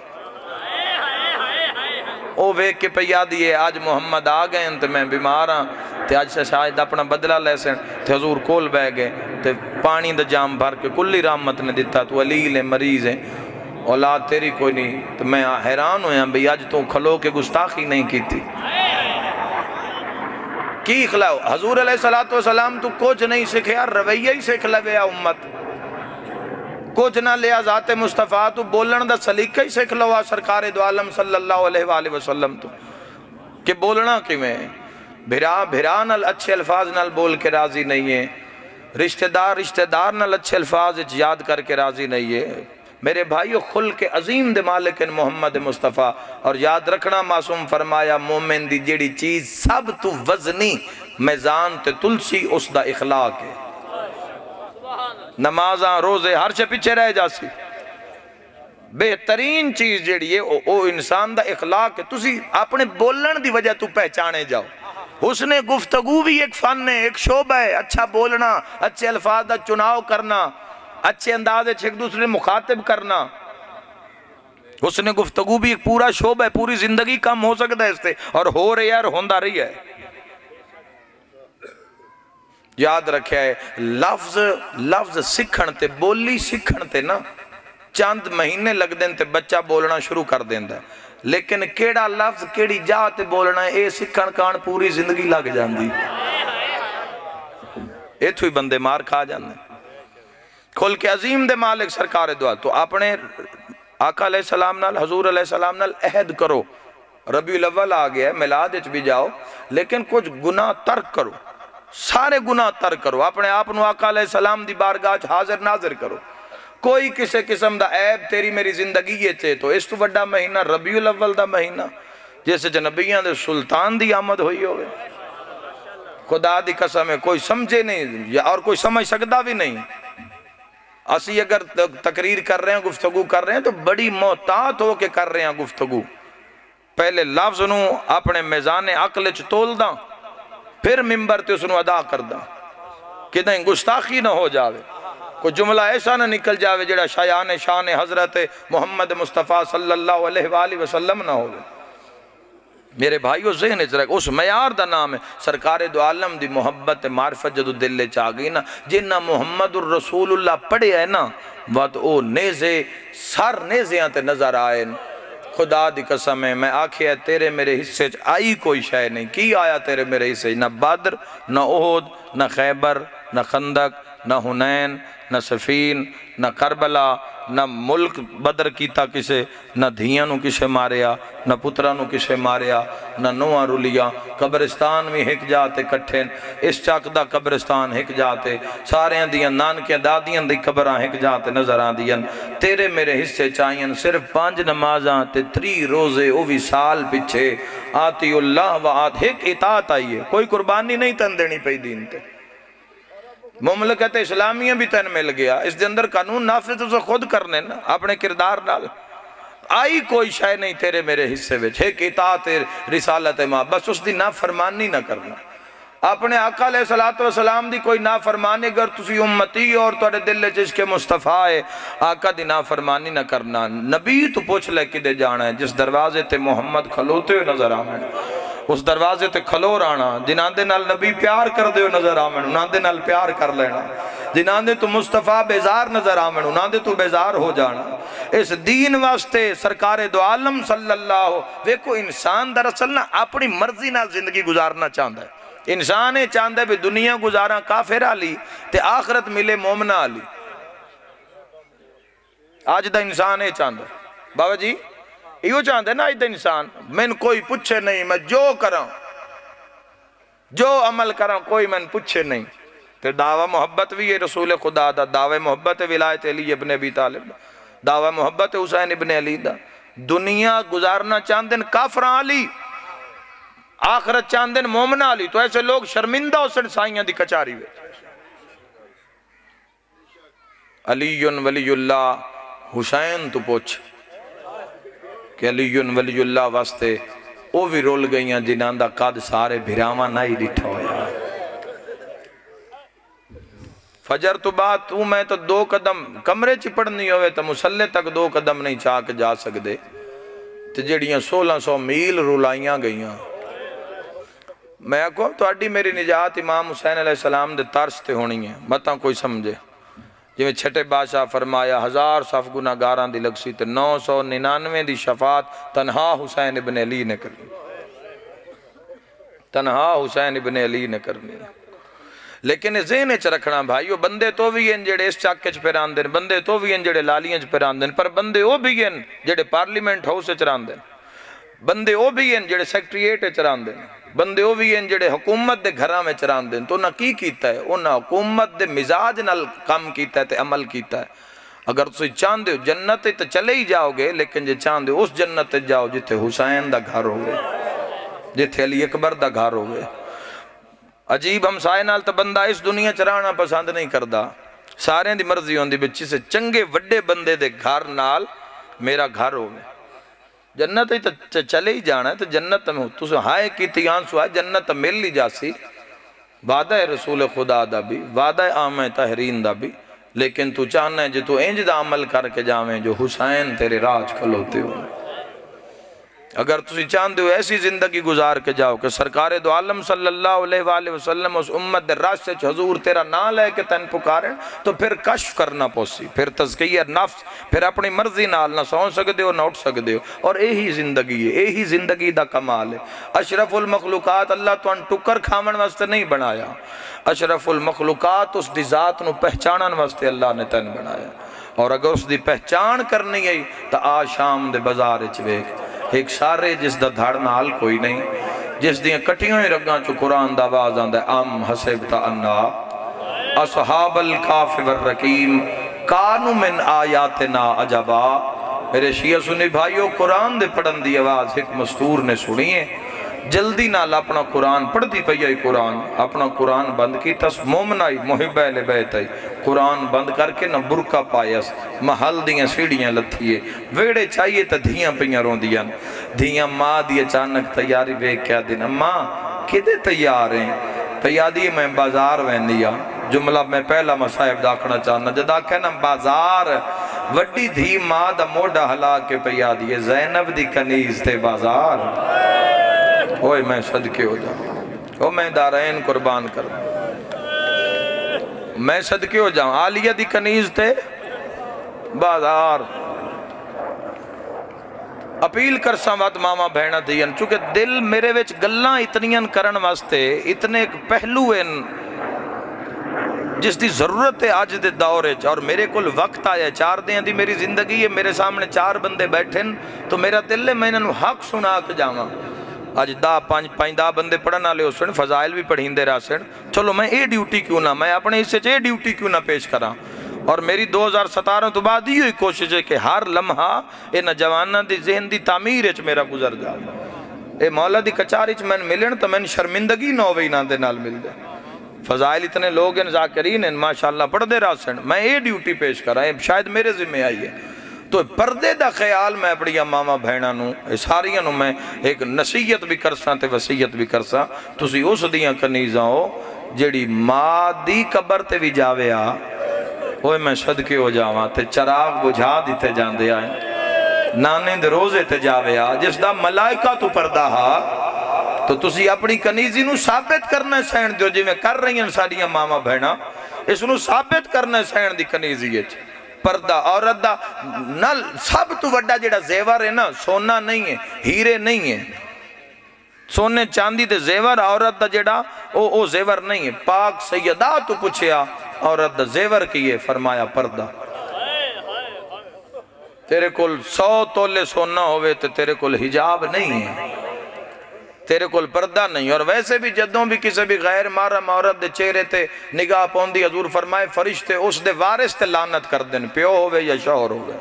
او ویک کے پہ یاد یہ آج محمد آ گئے تو میں بیمار ہاں تے آج سے شاید اپنا بدلہ لے سن تے حضور کول بہ گئے تے پانی دا جام بھر کے کلی رحمت نے دیتا تو علیل مریض ہیں اولاد تیری کوئی نہیں۔ تو میں حیران ہویا بھئی آج تو کھلو کے گستاخی نہیں کی تھی کی اخلاؤ؟ حضور علیہ السلام تو کچھ نہیں سکھیا، رویہ ہی سکھ لویا امت، کچھ نہ لیا ذات مصطفیٰ تو بولن دا سلیقہ ہی سکھ لوا سرکار دو عالم صلی اللہ علیہ وآلہ وسلم تو کہ بولنا کی میں بھرا نال اچھے الفاظ نال بول کے راضی نہیں ہے، رشتہ دار نال اچھے الفاظ یاد کر کے راضی نہیں ہے۔ میرے بھائیو خلق عظیم دے مالک محمد مصطفیٰ، اور یاد رکھنا معصوم فرمایا مومن دی جیڑی چیز سب تو وزنی میزان تے تلسی اس دا اخلاق ہے۔ نمازاں روزے ہر سے پیچھے رہ جاسی، بہترین چیز جیڑی ہے او انسان دا اخلاق ہے۔ تسی اپنے بولن دی وجہ تو پہچانے جاؤ، حسن گفتگو بھی ایک فن ہے، ایک شعبہ ہے، اچھا بولنا، اچھے الفاظ دا چناؤ کرنا، اچھے اندازے ایک دوسرے مخاطب کرنا، حسن گفتگو بھی ایک پورا شعبہ ہے، پوری زندگی کم ہو سکتا ہے اس سے اور ہو رہی ہے اور ہوندہ رہی ہے۔ یاد رکھے ہے لفظ سکھن تے بولی سکھن تے نا چاند مہینے لگ دیں تے بچہ بولنا شروع کر دیں دا، لیکن کیڑا لفظ کیڑی جا تے بولنا ہے اے سکھن کان پوری زندگی لگ جان دی، اے تو ہی بندے مار کھا جاندے۔ کھل کے عظیم دے مالک سرکار دعا تو اپنے آقا علیہ السلام نال حضور علیہ السلام نال عہد کرو، ربیع الاول آ گیا ہے میلاد اچ بھی جاؤ لیکن کچھ گناہ ترک کرو، سارے گناہ ترک کرو، اپنے آپنو آقا علیہ السلام دی بارگاہ حاضر ناظر کرو، کوئی کسے قسم دا عیب تیری میری زندگی یہ تھے تو اس تو وڈا مہینہ ربیع الاول دا مہینہ جیسے جنبیاں دے سلطان دی آمد ہوئی ہوئے، خدا دی قسم ہے کوئی سمجھے نہیں اور کوئی سمجھ سکتا بھی نہیں۔ اسی اگر تقریر کر رہے ہیں گفتگو کر رہے ہیں تو بڑی محتاط ہو کے کر رہے ہیں گفتگو، پہلے لفظ نو اپنے میزان عقل چ تول دا پھر ممبر تے اس نو ادا کر دا کہ نہیں گستاخی نہ ہو جاوے، کوئی جملہ ایسا نہ نکل جاوے جڑا شان حضرت محمد مصطفیٰ صلی اللہ علیہ وآلہ وسلم نہ ہوئے۔ میرے بھائیو ذہن وچ رکھ، اس معیار دا نام ہے سرکار دو عالم دی محبت معرفت جدو دل وچ آ گئی نا، جنہ محمد الرسول اللہ پڑھیا ہے نا وقت او نیزے سر نیزیاں تے نظر آئے۔ خدا دی قسم ہے میں آکھیا تیرے میرے حصے چ آئی کوئی شے نہیں، کی آیا تیرے میرے حصے نہ بدر نہ احد نہ خیبر نہ خندق نہ حنین نہ صفین نہ کربلا، نہ ملک بدر کیتا کسے، نہ دھیاں نو کسے ماریا، نہ پترہ نو کسے ماریا، نہ نوہ رولیا، قبرستان میں ہک جاتے کٹھیں، اس چاک دا قبرستان ہک جاتے، سارے دیاں نانکیاں دادیاں دی قبراں ہک جاتے نظر آن دیاں، تیرے میرے حصے چاہیاں صرف 5 نمازاں تے 3 روزے او بھی سال پچھے، آتی اللہ و آت ہک اطاعت آئیے، کوئی قربانی نہیں تن دینی پئی دین تے، مملکت اسلامیہ بھی تین مل گیا، اس دے اندر قانون نافذ اسے خود کرنے نا اپنے کردار نال، آئی کوئی شے نہیں تیرے میرے حصے وچ، ایک اطاعت رسالت ماں، بس اس دی نافرمانی نہ کرنا، اپنے آقا علیہ السلام دی کوئی نافرمانی اگر تسی امتی اور توڑے دل جس کے مصطفیٰ ہے آقا دی نافرمانی نہ کرنا، نبی تو پوچھ لے کدے جانا ہے، جس دروازے تے محمد کھلوتے ہوئے نظر آمیں، اس دروازے تے کھلو رانا، جنہاں دے نال نبی پیار کر دے نظر آمیں، انہاں دے نال پیار کر لینا، جنہاں دے تو مصطفیٰ بیزار نظر آمیں، انہاں دے تو بیزار ہو جانا، اس دین واسطے سرکار دو عالم صلی اللہ ویکو انسان دراصل نہ اپنی مرضی نال زندگی گزارنا چاہتا ہے، انسان ہے چاہتا ہے بھی دنیا گزارا کافر آلی تے آخرت ملے مومنہ آلی، آج دا انسان ہے چاہتا ہے بابا جی یہ چاہتے ہیں نا آج دا انسان میں کوئی پوچھے نہیں، میں جو کروں جو عمل کروں کوئی میں پوچھے نہیں، تے دعویٰ محبت بھی ہے رسول خدا دا، دعویٰ محبت ولایت علی ابن ابی طالب، دعویٰ محبت حسین ابن علی دا، دنیا گزارنا چاہتے ہیں کافران علی، آخرت چاہتے ہیں مومنہ علی، تو ایسے لوگ شرمندہ ہو سن سائیاں دی کچاری ہوئے، علی ولی اللہ حسین تو پوچھ کہ علی ولی اللہ واسطے او بھی رول گئیاں جنہاں دا قد سارے بھراواں نہیں ڈٹھا ہویا، فجر تو بعد تو میں تو 2 قدم کمرے چی پڑھنی ہوئے تو مسلح تک 2 قدم نہیں چاک جا سکدے، تو جڑیاں 1600 میل رولائیاں گئیاں، میں کہوں تو اڈی میری نجات امام حسین علیہ السلام دے ترس تے ہونی ہے، مطا کوئی سمجھے، جو میں چھٹے بادشاہ فرمایا 1000 صف گناہ گاراں دی لگ سی تے 999 دی شفاعت تنہا حسین ابن علی نے کرنی، تنہا حسین ابن علی نے کرنی، لیکن ذہن چ رکھنا بھائیو بندے تو بھی ہیں جڑے اس چاکے چ پھراندے ہیں، بندے تو بھی ہیں جڑے لالیاں چ پھراندے ہیں، پر بندے وہ بھی ہیں جڑے پارلیمنٹ ہاؤس چ راندے ہیں، بندے وہ بھی ہیں جڑے سیکٹریٹ چ راندے ہیں، بندے وہ بھی ہیں جڑے حکومت دے گھراں میں چراندے ہیں، تو نہ کی کیتا ہے انہاں حکومت دے مزاج نال کام کیتا ہے تے عمل کیتا ہے، اگر تسی چاہندے ہو جنت تے چلے ہی جاؤ گے، لیکن جے چاہندے ہو اس جنت تے جاؤ جتھے حسین دا گھر ہوئے، جتھے علی اکبر دا گھر ہوئے، عجیب ہمسائے نال تا بندہ اس دنیا چرانا پسند نہیں کردا، سارے دی مرضی ہوندی بچی سے چنگے وڈے بندے دے گھر نال میرا گھر ہوئے، جنت ہی چلے ہی جانا ہے تو جنت میں تو سے ہائے کی تیان سوا جنت مل لی جاسی، وعدہ رسول خدا دا بھی، وعدہ آمہ تحرین دا بھی، لیکن تو چاہنا ہے جو تو انج دا عمل کر کے جاویں جو حسین تیرے راج کھلوتے ہوئے، اگر تسی چاہندے ہو ایسی زندگی گزار کے جاؤ کہ سرکار دو عالم صلی اللہ علیہ وآلہ وسلم اس امت در راستے چ حضور تیرا نام لے کے تن پکاریں تو پھر کشف کرنا پوسی، پھر تزکیہ نفس، پھر اپنی مرضی نال نہ سو سکدے ہو نہ اٹھ سکدے ہو، اور یہی زندگی ہے، یہی زندگی دا کمال ہے، اشرف المخلوقات اللہ تو ان ٹکر کھامن واسطے نہیں بنایا، اشرف المخلوقات اس دی ذات نو پہچانن واسطے اللہ نے تن بنایا، اور اگر اس دی پہچان کرنی ہے تو آ شام دے بازار وچ ویکھ ایک سارے جس دا دھڑ نال کوئی نہیں، جس دیاں کٹیوں ہی رگاں چو قرآن دا آواز آندہ ہے ام حسبتا انا اصحاب الکاف والرقیم کانو من آیاتنا عجبا، میرے شیعہ سنی بھائیو قرآن دے پڑھن دی آواز ایک مستور نے سنی ہے، جلدی نال اپنا قرآن پڑھ دی پئی آئی، قرآن اپنا قرآن بند کی تس مومن آئی محبہ لے بیت آئی، قرآن بند کر کے نہ برکہ پایس، محل دیاں سیڑیاں لتھیے، ویڑے چاہیے تا دھیاں پیاں رون دیاں، دھیاں ماں دی اچانک تیاری بے کیا دن، ماں کدے تیار ہیں، پیادی میں بازار وین دیا، جملہ میں پہلا مصائب داکھنا چاہنا، جدا کہنا بازار، وڈی دھی ماں دا موڑا حلا کے پیادی، زینب دی کنیز تے بازار، ہوئے میں صدقے ہو جاؤں، او میں دارین قربان کر میں صدقے ہو جاؤں۔ آلیہ دی کنیز تے بازار اپیل کر سامت ماما بہنہ دین، چونکہ دل میرے وچ گلاں اتنیاں کرن واسطے اتنے ایک پہلو ہیں جس دی ضرورت ہے آج دے دورے چ، اور میرے کل وقت آیا 4 دن دی میری زندگی ہے، میرے سامنے 4 بندے بیٹھن تو میرا دل ہے میں انہوں حق سنا کے جاواں۔ آج 10 بندے پڑھنا لے ہو سن، فضائل بھی پڑھین دے رہا سن، چلو میں اے ڈیوٹی کیوں نہ، میں اپنے حصے اے ڈیوٹی کیوں نہ پیش کراں۔ اور میری 2017 تو بعد ہی کوشش ہے کہ ہر لمحہ اے نوجواناں دی ذہن دی تعمیر وچ میرا گزر جا، اے مولا دی کچاری چ میں ملن تو میں شرمندگی نہ ہوئی نہ دے نال مل جائے۔ فضائل اتنے لوگ ہیں، ذاکرین ہیں، ماشاءاللہ پڑھ دے رہا سن، میں اے ڈیوٹی پیش کر رہا ہے، شاید میرے ذمہ آئی ہے۔ تو پردے دا خیال میں اپنی ماما بہنہ نو ساریاں نو میں ایک نصیحت بھی کرساں تے وصیت بھی کرساں، تسی اس دیاں کنیزاں ہو جیڑی ماں دی قبر تے بھی جاوے آ ہوئے میں صدقے ہو جاواں تے چراغ بجھا دیتے جاندے آئیں، نانے دے روزے تے جاوے آ جس دا ملائکہ تو پردہ ہا، تو تسی اپنی کنیزی نو ثابت کرنا سین دیو جی میں کر رہی ہیں ساڑیاں ماما بہنا، اس نو ثابت کرنا سین دی کنیزی ہے پردہ عورت دا نل سب تو وڈا جیڑا زیور ہے نا، سونا نہیں ہے، ہیرے نہیں ہے، سونے چاندی دے زیور عورت دا جیڑا او زیور نہیں ہے۔ پاک سیدہ تو پوچھیا عورت دا زیور کیے، فرمایا پردہ۔ تیرے کل 100 تولے سونا ہوئے تو تیرے کل حجاب نہیں ہے، تیرے کل پردہ نہیں۔ اور ویسے بھی جدوں بھی کسی بھی غیر محرم عورت دے چہرے تے نگاہ پوندی، حضور فرمائے فرشتے اس دے وارث تے لعنت کر دیں، پیو ہوئے یا شوہر ہوئے۔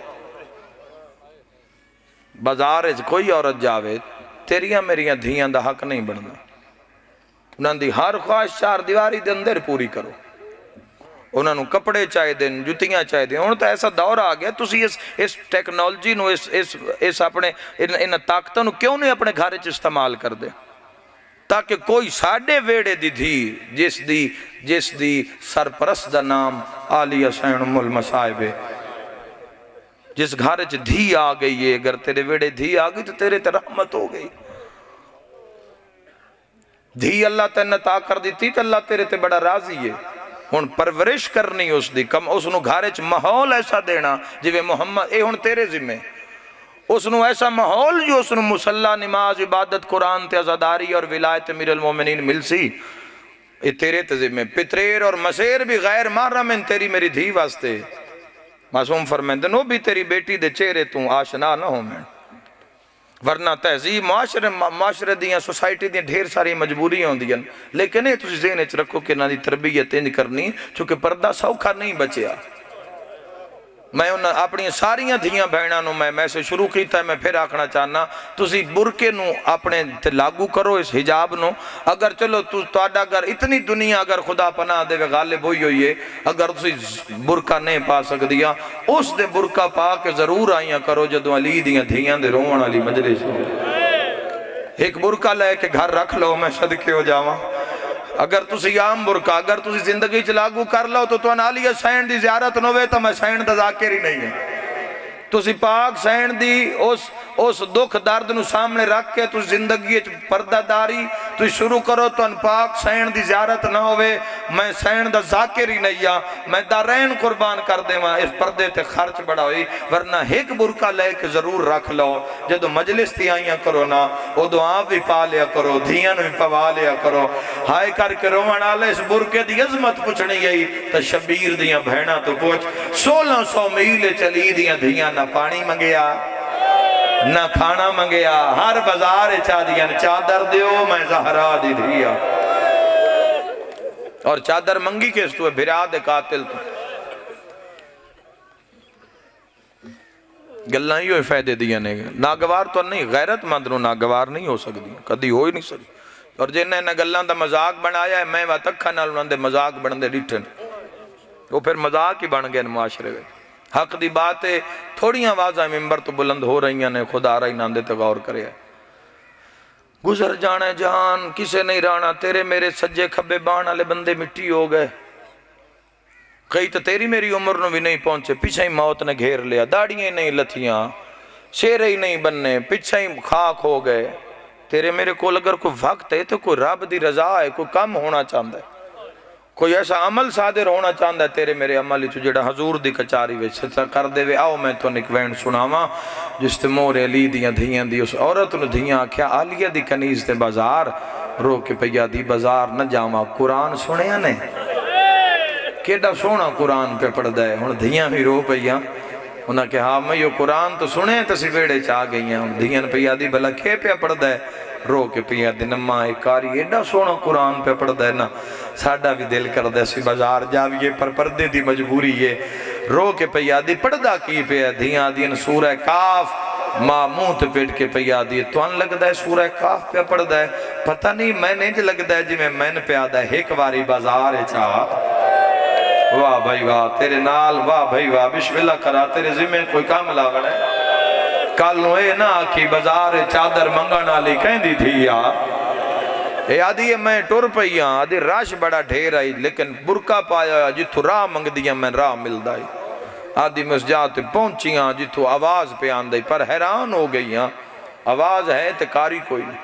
بازار کوئی عورت جاوے تیریاں میریاں دھیاں دا حق نہیں بننا، انہاں دی ہر خواہش 4 دیواری دے اندر پوری کرو، انہاں نو کپڑے چاہے دیں، جتیاں چاہے دیں۔ ہن تو ایسا دور آ گیا، تسی اس ٹیکنالوجی نو اس اپنے ان طاقتوں نو کیوں نہیں اپنے گھر وچ استعمال کر دے، تاکہ کوئی ساڈے ویڑے دی دھی جس دی سرپرست دا نام عالیہ حسین ام المصائب ہے، جس گھر وچ دھی آ گئی ہے، اگر تیرے ویڑے دھی آ گئی تو تیرے تے رحمت ہو گئی۔ دھی اللہ تے عطا کر دیتی تو اللہ تیرے تے بڑا راضی ہے۔ ہن پرورش کرنی اس دی کم، اس نو گھر وچ ماحول ایسا دینا جویں محمد، اے ہن تیرے ذمہ، اس نو ایسا ماحول جو اس نو مصلی نماز عبادت قرآن تے عزاداری اور ولایت امیر المومنین مل سی، اے تیرے تے ذمہ۔ پتریر اور مسیر بھی غیر محرم ہیں تیری میری دھی واسطے، معصوم فرمیندے نو بھی تیری بیٹی دے چہرے تو آشنا نہ ہو میں، ورنہ تہذیب معاشرے دیاں سوسائٹی دیاں ڈھیر ساری مجبوریاں ہوندیاں، لیکن یہ تسی ذہن وچ رکھو کہ نہ دی تربیت انج کرنی، چونکہ پردہ سوکھا نہیں بچیا۔ میں اپنی ساریاں دھیاں بہناں نو میں سے شروع کیتا ہے، میں پھر آکھنا چاہنا تسی برکے نو اپنے لاگو کرو، اس حجاب نو۔ اگر چلو تہاڈا اگر اتنی دنیا اگر خدا پناہ دے غالب ہوئی ہے، اگر تسی برکہ نہیں پا سکدیاں، اس دے برکہ پا کے ضرور آئیاں کرو جدوں علی دیاں دھیاں دے روون والی مجلس ہو۔ ایک برکہ لے کے گھر رکھ لو، میں صدقے ہو جاواں۔ اگر تسی عام برکہ اگر تسی زندگی چ لاگو کر لو تو تہاں علی حسین دی زیارت نہ ہوئے تو میں حسین دا ذاکر ہی نہیں ہے۔ تسی پاک حسین دی اس دکھ درد نو سامنے رکھ کے تسی زندگی پردہ داری تسی شروع کرو تو ان پاک حسین دی زیارت نہ ہوئے، میں حسین دا ذاکر ہی نہیں ہے، میں دارین قربان کر دے ماں، اس پردے تے خرچ بڑا ہوئی۔ ورنہ ایک برکہ لے کے ضرور رکھ لو، جدو مجلس تھی آئیاں کرو نا، وہ دعا بھی پا لیا کرو، دھیاں بھی پوا لیا کرو۔ ہائے کر کے رومن آلے اس برکے دی عظمت پوچھنی گئی تو شبیر دیاں بہنہ تو پوچھ 1600 میل چلی دیاں دھیاں نہ پانی منگیا نہ کھانا منگیا، ہر بازار چاہ دیا چادر دیو میں زہرا دی دھیا، اور چادر منگی کس تو ہے بھرا دے قاتل تو۔ گلہ ہی ہوئے فائدے دیا نے ناگوار تو نہیں، غیرت مند نو ناگوار نہیں ہو سکتی، کدی ہوئی نہیں سکتی۔ اور جنہیں نہ گلہ دا مذاق بنایا ہے، میں واتکھا نہ لنہاں دے مذاق بن دے ڈٹھن، وہ پھر مذاق ہی بن گئے معاشرے میں۔ حق دی بات ہے، تھوڑی آوازیں ممبر تو بلند ہو رہی ہیں، خدا رہی ناندے تے غور کرے۔ گزر جانے جہان کسے نہیں رانا، تیرے میرے سجے کھبے بان والے بندے مٹی ہو گئے، کئی تو تیری میری عمر نو بھی نہیں پہنچے، پیچھے ہی موت نے گھیر لیا، داڑیاں نہیں لتھیاں، شیرے ہی نہیں بننے، پیچھے ہی خاک ہو گئے۔ تیرے میرے کول اگر کوئی وقت ہے تو کوئی رب دی رضا ہے، کوئی کم ہونا چاہتا ہے، کوئی ایسا عمل صادر ہونا چاہتا ہے تیرے میرے عمل تو جڑا حضور دی کچاری وچ ستر کر دے وے۔ آؤ میں تو نکوین سناواں جس تے مور علی دیاں دھیاں دی اس عورت نو دھیاں آکھیا آلیہ دی کنیز تے بازار رو کے پیا دی بازار نہ جاواں۔ قرآن سنیا نے کیڈا سونا قرآن پہ پڑھ دے، ہن دھیاں بھی رو پیا، انہاں کہ ہاں میں یہ قرآن تو سنے تو سی ویڑے چاہ گئی ہیں، دھیاں پیا دی بھلا کھے پہ پڑھ دے، رو کے پیا دی نمہ کاری ایڈا سونا قرآن پہ پڑھ دے نا، ساڑھا بھی دل کر دے سی بازار جاویے پر پردے دی مجبوری ہے، رو کے پیا دی پڑھ دا کی پہ دھیاں دین سورہ کاف ماں موت پیٹ کے پیا دی تو ان لگ دے سورہ کاف پہ پڑھ دے، پتہ نہیں میں نہیں لگ دے جی میں پیا دے ایک واری بازار چاہ۔ واہ بھائی واہ تیرے نال، واہ بھائی واہ بسم اللہ کرا تیرے ذمہ کوئی کام لاغڑ ہے۔ کل نو اے نا کی بازار چادر منگن والی کہندی تھی یا اے آدھی میں ٹر پئیاں، آدھی رش بڑا ڈھیر آئی لیکن برکا پایا جتھو راہ منگ دیا میں راہ مل دائی، آدھی مسجد پہنچیاں جتھو آواز پہ آن دائی پر حیران ہو گئیاں، آواز ہے تے کاری کوئی نہیں،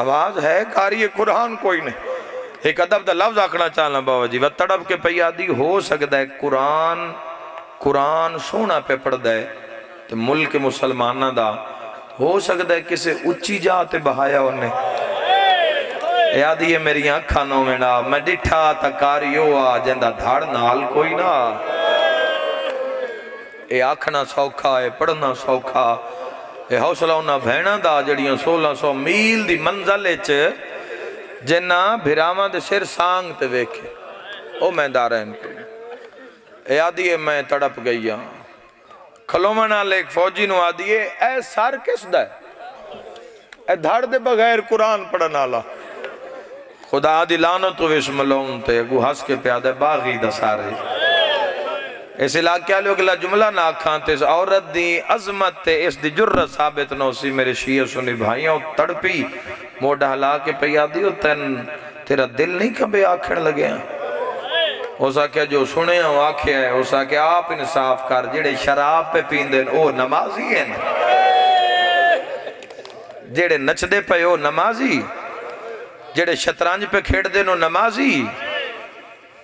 آواز ہے کاری قرآن کوئی نہیں۔ ایک ادب دا لفظ آکھنا چاہنا بابا جی وہ تڑپ کے پئی آدھی ہو سکتا ہے قرآن سونا پہ پڑھ دے تو ملک مسلمانہ دا ہو سکتا ہے کسے اچھی جاتے بہایا انہیں اے آدھی یہ میری آنکھانوں میں نا میں ڈٹھا تکاریو آ جندہ دھاڑ نال کوئی نا، اے آکھنا سوکھا ہے پڑھنا سوکھا اے حوصلہ انہا بھینا دا جڑیاں 1600 میل دی منزل اچ جنہ بھیراما دے سر سانگ تے ویکھے او میں دارین کو اے آدھیے میں تڑپ گئیا کھلومنہ لے ایک فوجی نو آدھیے اے سار کس دا ہے اے دھاڑ دے بغیر قرآن پڑھنا لا خدا آدھی لانتو وشم لون تے گو ہس کے پیادے باغی دا سارے اس علاقہ لوگ اللہ جملہ نہ کھان تے اس عورت دی عظمت تے اس دی جرت ثابت نو سی میرے شیعہ سنی بھائیاں تڑپی موڑا ہلا کے پیا دیو تیرا دل نہیں کبھی آکھن لگے ہیں ہو سکے جو سنے ہیں آکھے ہیں ہو سکے آپ انصاف کر جڑے شراب پہ پیندے او نمازی ہیں جڑے نچ دے پہ او نمازی جڑے شطرنج پہ کھیڑ دے نو نمازی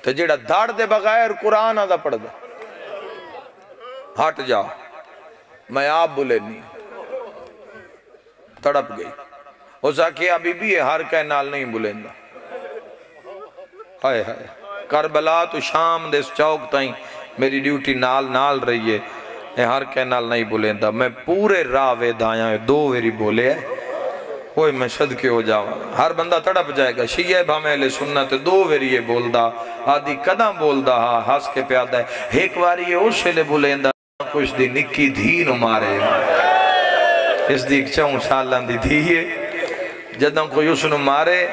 تو جڑا دھاڑ دے بغیر قرآن آدھا پڑھ دے ہٹ جاؤ میں آپ بولے نہیں تڑپ گئی ہو سکے ابھی بھی ہر کہہ نال نہیں بولیں دا ہائے ہائے کربلا تو شام دے چوک تائیں میری ڈیوٹی نال رہی ہے اے ہر کہہ نال نہیں بولیں دا میں پورے راہ وید آیا دو ویری بولے ہے کوئی میں صدقے ہو جاؤں ہر بندہ تڑپ جائے گا شیعہ بھامیلے سنت دو ویری یہ بول دا آدھی قدم بول دا ہاس کے پیادہ ہے ایک واری یہ اسے لے بولیں دا کچھ دی نکی دھی مارے اس دی 4 سالان دی دھی ہے جدہ کوئی اس نو مارے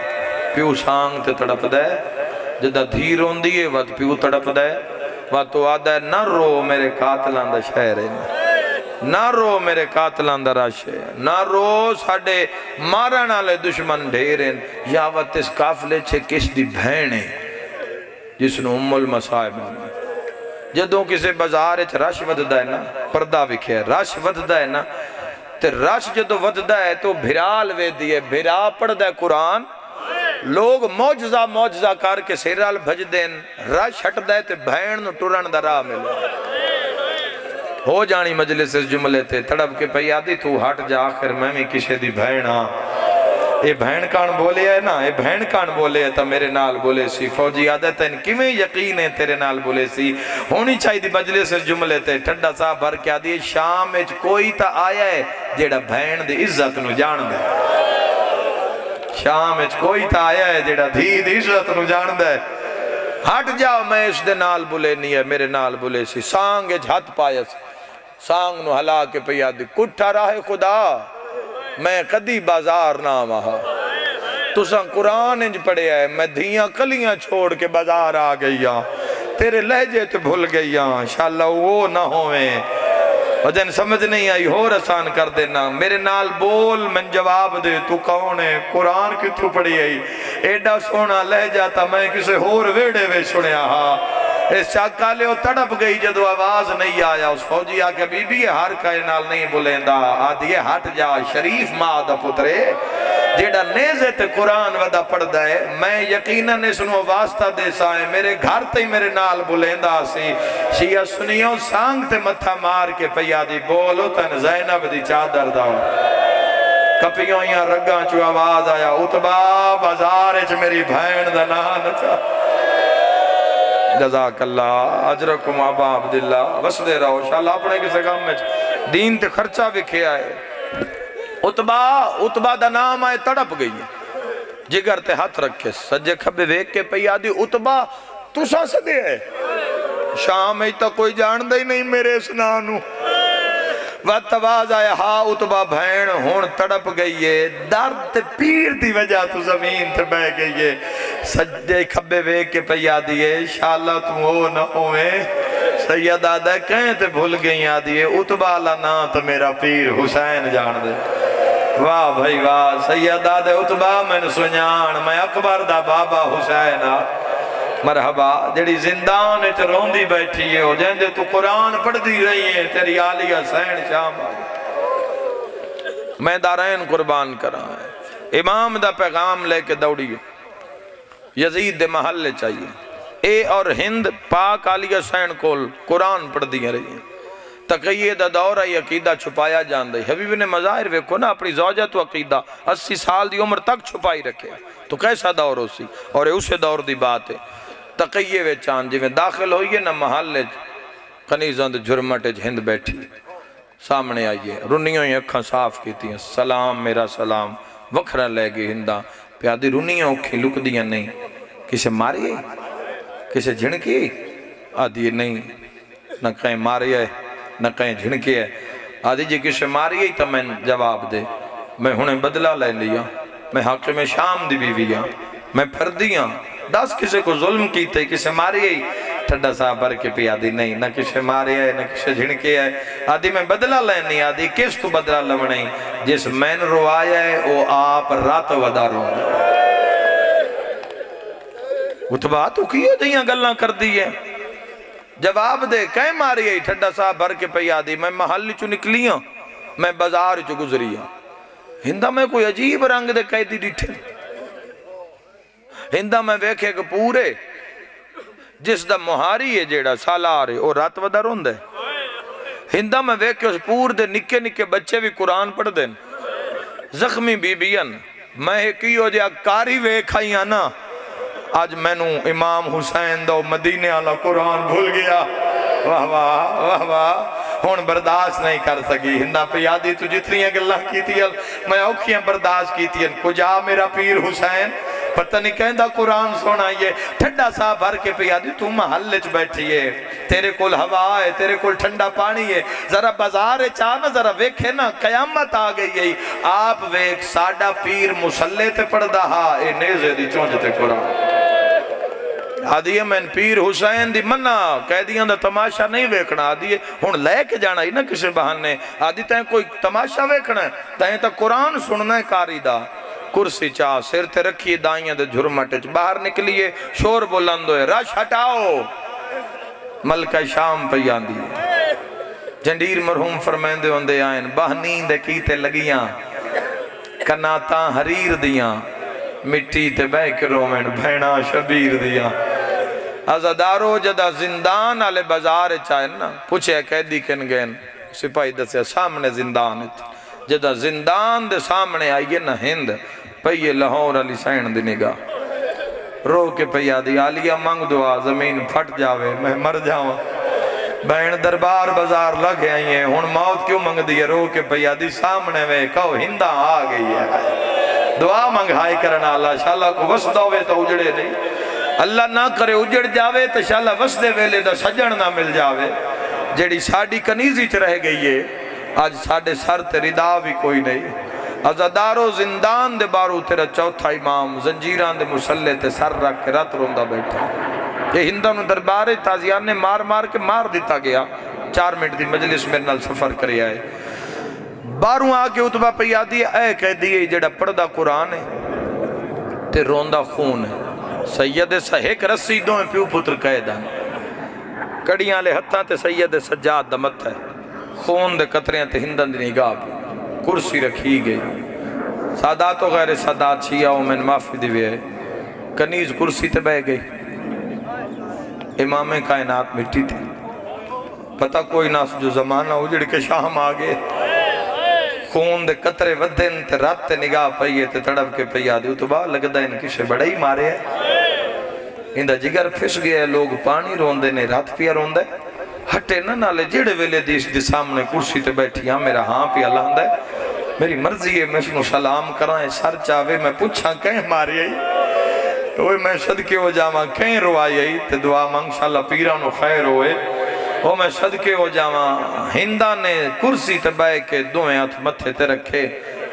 پیو سانگ تے تڑپ دے جدہ دھی رون دیئے وقت پیو تڑپ دے وقت تو آدھا ہے نہ رو میرے قاتلان دا شہر ہے نہ رو میرے قاتلان دا رش ہے نہ رو ساڑے مارنا لے دشمن ڈھیریں یا وقت اس کافلے چھے کس دی بھینے جس نے المصائب آنا جدوں کسے بازار اچھ رش وددہ ہے نا پردہ بکھے رش وددہ ہے نا تے رش جدو وددہ ہے تو بھرال وے دیئے بھرا پڑھ دے قرآن لوگ موجزہ کر کے سیرال بھج دیں رش ہٹ دے تے بھین نو ٹورن دا راہ ملے ہو جانی مجلس اس جملے تے تڑپ کے پئی آدھی تو ہٹ جا آخر میں بھی کسے دی بھین ہاں اے بھین کان بولے ہے نا اے بھین کان بولے ہے تا میرے نال بولے سی فوجی آدھے تین کیویں یقین ہے تیرے نال بولے سی ہونی چاہی دی مجلس اس جملے تے ٹھڈا صاحب بھر کے آدھی شام اچ کوئی تا آیا ہے جیڑا بھین دی عزت نو جان دے شام اچ کوئی تا آیا ہے جیڑا دھی دی عزت نو جان دے ہٹ جاؤ میں اس دے نال بولے نہیں ہے میرے نال بولے سی سانگ اچ ہاتھ پایا سی سانگ نو ہلا کے پیا دی کٹھا راہ خدا میں قدی بازار نہ وہاں تو سن قرآن انج پڑے آئے میں دھیاں کلیاں چھوڑ کے بازار آ گئیاں تیرے لہجے تو بھول گئیاں انشاءاللہ وہ نہ ہوئیں وجن سمجھ نہیں آئی ہو رسان کر دینا میرے نال بول من جواب دے تو کون ہے قرآن کتھو پڑی آئی ایڈا سونا لہجہ تا میں کسے ہور ویڑے وے سنیا ہاں اس چاکا لے تڑپ گئی جدو آواز نہیں آیا اس فوجی آکے بی بی ہر کائے نال نہیں بلیندہ آدھیے ہٹ جا شریف ماں دا پترے جیڑا نیزے تے قرآن ودا پڑھ دائے میں یقیناً اس نو واسطہ دے سائے میرے گھر تے میرے نال بلیندہ سی شیعہ سنیوں سانگ تے متھا مار کے پیا دی بولو تن زینب دی چادر داؤ کپیوں یا رگاں چو آواز آیا اتبا بازار اچ میری بھین دا نان چا جزاک اللہ اجرکم آبا عبداللہ وسدے رہو شاءاللہ اپنے کسے کام میں دین تے خرچہ بھی کھے آئے اتبا دا نام آئے تڑپ گئی جگر تے ہاتھ رکھے سجے کھبے ویک کے پیا دی اتبا تو سا سدے ہے شام ہی تا کوئی جان دے نہیں میرے اس نانو وقت آواز آیا ہاں اتبا بھین ہون تڑپ گئی ہے درد پیر دی وجہ تو زمین تے بہ گئی ہے سجے کھبے ویک کے پیا دیئے انشاءاللہ تم ہو نہ ہوئے سید آدھا کہیں تے بھول گئی آدھیے اتبا اللہ نا تو میرا پیر حسین جان دے واہ بھائی واہ سید آدھے اتبا میں نے سنیان میں اکبر دا بابا حسین مرحبا جڑی زندان اچھ روندی بیٹھی ہے ہو جائیں تو قرآن پڑھ دی رہی ہے تیری آلی حسین شام میں دارین قربان کرا ہے امام دا پیغام لے کے دوڑی یزید دے محلے چاہیے اے اور ہند پاک آلی حسین کول قرآن پڑھ دی رہی ہے تقیہ دا دورہ یہ عقیدہ چھپایا جان دے حبیب نے مظاہر ویکھو نا اپنی زوجہ تو عقیدہ 80 سال دی عمر تک چھپائی رکھے تو کیسا دور ہو سی اور اسے دور دی بات ہے تقیہ وے چاند جی میں داخل ہوئیے نا محلے کنیزاں دے جھرمٹے ہند بیٹھی سامنے آئیے رنیوں ہی اکھاں صاف کیتی ہیں سلام میرا سلام وکھرا لے گی ہندہ پیادی رنیوں اکھی لک دیا نہیں کسے ماری ہے کسے جھنکی ہے آدھی نہیں نہ کہیں ماری ہے نہ کہیں جھنکی ہے آدھی جی کسے ماری ہے تو میں جواب دے میں انہیں بدلہ لے لیا میں حاکم شام دی بیویاں میں پھردیاں 10 کسے کو ظلم کیتے کسے ماری ہے ٹھڈا صاحب بھر کے پی آدھی نہیں نہ کسے ماری ہے نہ کسے جھنکی ہے آدھی میں بدلہ لینی آدھی کس تو بدلہ لمنی جس میں نے روایا ہے وہ آپ رات ودا رو اتبا تو کیے دیاں گلنا کر دیئے جواب دے کہیں ماری ہے ٹھڈا صاحب بھر کے پی آدھی میں محلی چو نکلیاں میں بازار چو گزریاں ہندہ میں کوئی عجیب رنگ دے قیدی ڈیٹھے ہندہ میں ویکھے کہ پورے جس دا مہاری ہے جیڑا سالار ہے اور رات ودا روند ہے ہندہ میں ویکھے اس پور دے نکے نکے بچے بھی قرآن پڑھ دیں زخمی بی بیان میں کیوں جا کاری ویکھائیاں نا آج میں نو امام حسین دو مدینے والا قرآن بھول گیا واہ واہ واہ واہ ہون برداشت نہیں کر سکی ہندہ پہ یادی تو جتنی اللہ کی تھی میں اوکھیاں برداشت کی تھی کجا میرا پیر حسین پتہ نہیں کہندہ قرآن سونا یہ ٹھنڈا سا بھر کے پہ یادی تو محلچ بیٹھی ہے تیرے کول ہوا ہے تیرے کول ٹھنڈا پانی ہے ذرا بازار چاہنا ذرا ویکھے نا قیامت آ گئی ہے آپ ویک ساڑھا پیر مسلح تے پڑھ دہا اے نیزے دی چونجتے قرآن آدھی ہے میں پیر حسین دی منہ قیدیاں دا تماشا نہیں ویکھنا آدھی ہے ہون لے کے جانا ہی نا کسے بہانے آدھی تائیں کوئی تماشا ویکھنا ہے تائیں تا قرآن سننا ہے کاری دا کرسی چاہ سر تے رکھیے دائیاں دے جھرمٹے باہر نکلیے شور بلند ہوئے رش ہٹاؤ ملکہ شام پہ یاندی جنڈیر مرحوم فرمیندے ہوندے آئین بہنین دے کیتے لگیاں کناتاں حریر دیاں مٹی تے بے کے رومن بھینا شبیر دیاں ازادارو جدہ زندان آلے بازار چاہن نا پوچھے قیدی کن گئن سپاہی دسے سامنے زندان جدہ زندان دے سامنے آئیے نا ہند پہیے لاہور علی سین دی نگاہ رو کے پہیا دی آلیہ مانگ دعا زمین پھٹ جاوے میں مر جاواں بہن دربار بازار لگے آئی ہیں ہون موت کیوں منگ دی رو کے پہیا دی سامنے وے کہو ہندہ آ گئی ہے دعا منگھائی کرنا اللہ شاءاللہ کو وسدہ ہوئے تو اجڑے نہیں اللہ نہ کرے اجڑ جاوے تو شاءاللہ وسدے ویلے دا سجن نہ مل جاوے جیڑی ساڑی کنیزی چ رہ گئی ہے آج ساڑھے سر تے ردا بھی کوئی نہیں ازادارو زندان دے بارو تیرا چوتھا امام زنجیران دے مسلح تے سر رکھ کے رات روندہ بیٹھا یہ ہندانو دربارے تازیان نے مار مار کے مار دیتا گیا 4 منٹ دی مجلس میرے نال سفر کرے آئے باروں آکے اتبا پہ یادی اے کہہ دیئے جڑا پردہ قرآن ہے تے روندہ خون ہے سید سہیک رسیدوں میں پیو پتر قیدان کڑیاں لے ہتھاں تے سید سجاد دا متھا ہے، خون دے قطریاں تے ہندن دی نگاہ پہ کرسی رکھی گئی، سادات و غیر سادات شیعہ و من معافی دی ہے، کنیز کرسی تے بہ گئی، امام کائنات مٹی تھی، پتہ کوئی نہ جو زمانہ اجڑ کے شام آگے، خون دے قطرے ودن تے رات تے نگاہ پئیے تے تڑپ کے پئیا دیو تو باہ لگتا ہے ان کسے بڑا ہی مارے ہے، اندہ جگر پھس گیا ہے، لوگ پانی روندے نے رات پیا روندے، ہٹے نہ نالے جڑے ویلے دیش دی سامنے کرسی تے بیٹھی ہاں میرا ہاں پیا لاندہ ہے، میری مرضی ہے میں سنو سلام کرائیں سر چاہوے میں پوچھاں کہیں ماری آئی، اوہ میں صدقے ہو جاواں کہیں روائی آئی تے دعا مانگشاءاللہ پیرانو خیر ہوئے، وہ میں صدقے ہو جاواں ہندہ نے کرسی تے بائے کے دوئیں ہاتھ متھے تے رکھے،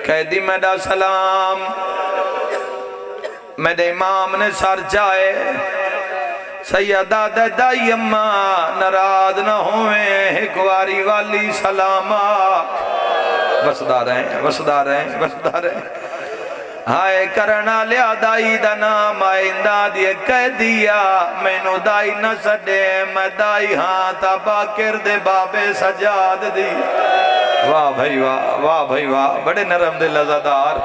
کہہ دی میڈا سلام، میڈے امام نے سر جائے، سیدہ دائی اممہ ناراض نہ ہوئے، ایک واری والی سلامہ، بسدار ہیں، ہائے کرنا لیا دائی دا نام آئندہ دیئے کہہ دیا، میں نو دائی نہ سڑے، میں دائی ہاں تا باکر دے بابے سجاد دی، واہ بھائی واہ، بڑے نرم دل عزادار،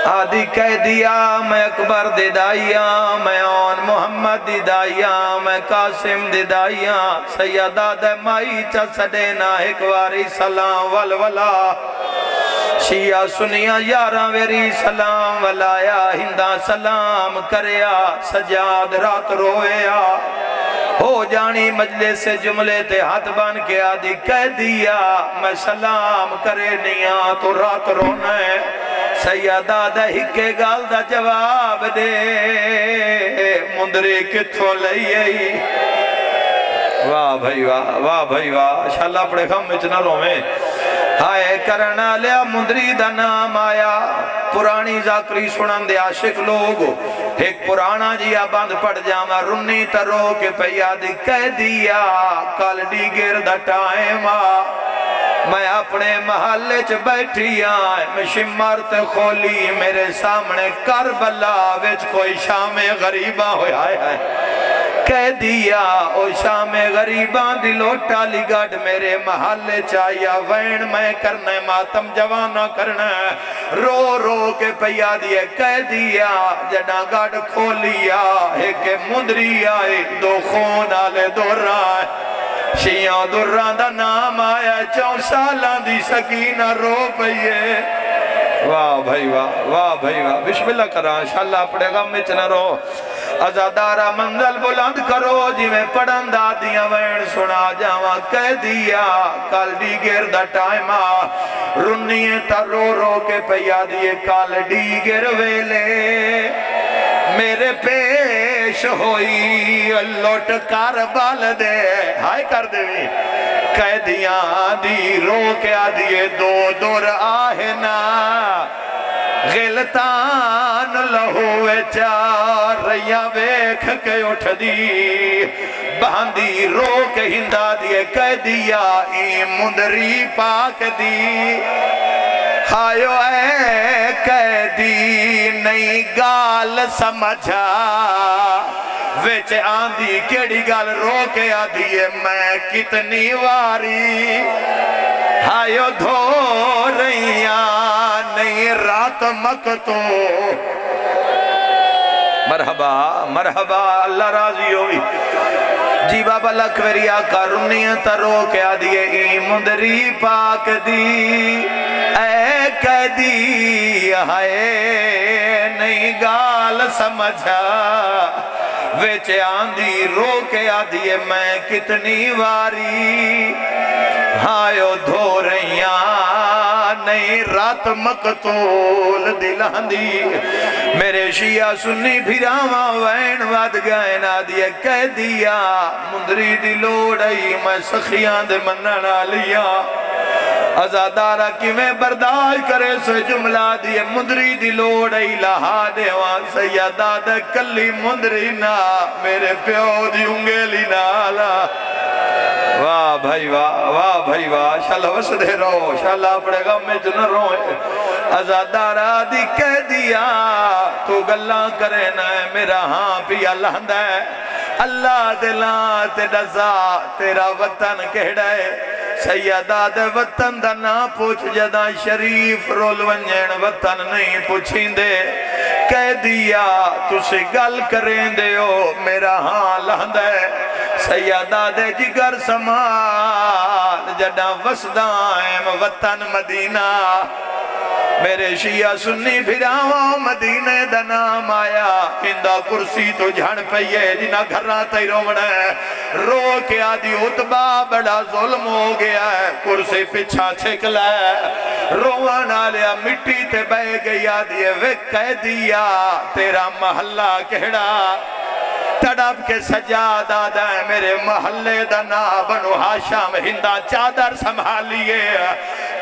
آدھی کہہ دیا میں اکبر دی دائیاں، میں آن محمد دی دائیاں، میں قاسم دی دائیاں، سیدہ دے مائی چا سڑینا ایک واری سلام والولا، شیعہ سنیاں یاراں ویری سلام ولایا، ہندہ سلام کریا، سجاد رات رویا، ہو جانی مجلس سے جملے تے ہاتھ بان کے آدھی کہہ دیا، میں سلام کرے نیاں تو رات رونا ہے، سیدہ دا ہکے گال دا جواب دے، مندرے کتھو لئی، واہ بھائی واہ، شاءاللہ اپنے خم اچنا رومیں، ہائے کرنا لیا مندری دا نام آیا، پرانی ذاکری سنن دے عاشق لوگ، ایک پرانا جیا بند پڑ جاما، رنی ترو کے پیادی کہہ دیا، کال ڈیگر دا ٹائم میں اپنے محلے چ بیٹھی آئے، میں شمارت کھولی میرے سامنے کربلا وچ کوئی شام غریباں ہوئے آئے، کہہ دیا او شام غریباں دی لوٹا لگاڑ میرے محلے چاہیا، وین میں کرنے ماتم جوانا کرنے، رو رو کے پیا دیئے کہہ دیا، جڑا گاڑ کھولیا ایک مندری آئے، دو خون آلے دورائے، شیعہ دران دا نام آیا، 4 سالان دی سکینہ رو پئیے، واہ بھائی واہ، بسم اللہ کران انشاءاللہ اپنے غم میں چنہ رو، ازادارہ منزل بلند کرو، جی میں پڑھن دادیاں وین سنا جاواں، کہہ دیا کال ڈی گر دا ٹائمہ، رنیے تا رو رو کے پیا دیئے کال ڈی گر ویلے، میرے پیش ہوئی لوٹ کر بال دے، ہائے کر دے بھی، کہہ دیا دی رو کے آدھیے دو دور آہنا، غلطان لہوے چار ریا ویکھ کے اٹھ دی، باندی رو کے ہندہ دیئے کہہ دیا ای مندری پاک دی، ہائیو اے قیدی نئی گال سمجھا، ویچ آندھی کیڑی گال رو کے آدھیے میں کتنی واری، ہائیو دھو رہیاں نئی رات مکتو، مرحبا اللہ راضی ہوئی، جی بابا لکھوری آقا رنیاں ترو کے آدھیے ای مندری پاک دی، اے قیدی ہائے نئی گال سمجھا، ویچ آندھی رو کے آدھیے میں کتنی واری، ہائیو دھو رہیاں نئی رات مقتول دلان دی، میرے شیعہ سنی بھیراواں وین واد گئے نا دیئے کہہ دیا، مندری دی لوڑائی میں سخیاں دے مننا لیا، ازادارہ کی میں برداشت کرے سو جملہ دیئے، مندری دی لوڑائی لہا دیوان سیدہ دے کلی مندری نا، میرے پیو دی انگیلی نالا، واہ بھائی واہ، شاءاللہ وسدے رو، شاءاللہ اپنے غم میں جنہ روئے، ازادارہ دی کہہ دیا، تو گلہ کرے نا میرا ہاں پیا لہندہ ہے، اللہ دلان تے دسا تیرا وطن کہڑا ہے سیدہ دے وطن دا نا پوچھ جدا شریف رول ونجین وطن نہیں پوچھیں دے کہہ دیا تُسے گل کریں دے ہو میرا ہاں لہندہ ہے سیدہ دے جگر سمال جدا وسدائم وطن مدینہ میرے شیعہ سنی پھراواں مدینہ دا نام آیا ہندہ کرسی تو جھڑ پئیے جنہ گھرنا تی رومنا ہے رو کے آدھی اتبا بڑا ظلم ہو گیا ہے کرسی پچھا چھکلا ہے روانا لیا مٹی تے بہ گئی آدھی وہ کہہ دیا تیرا محلہ کہڑا تڑپ کے سجاد آدھا ہے میرے محلے دا نا بنو ہاشم ہندہ چادر سنبھالیے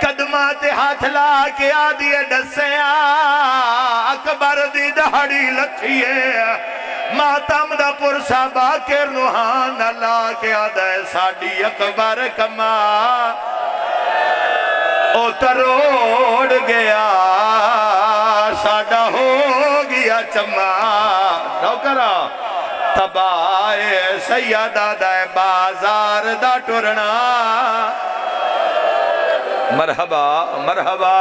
قدمات ہاتھ لا کے آدھیے ڈسیاں اکبر دی دہڑی لکھیے ماتم دا پرسا باکر نوحان اللہ کے آدھا ہے ساڑی اکبر کما او تروڑ گیا ساڑا ہو گیا چما نوکرہ تبائے سیدہ دائے بازار دا ٹرنا مرحبا مرحبا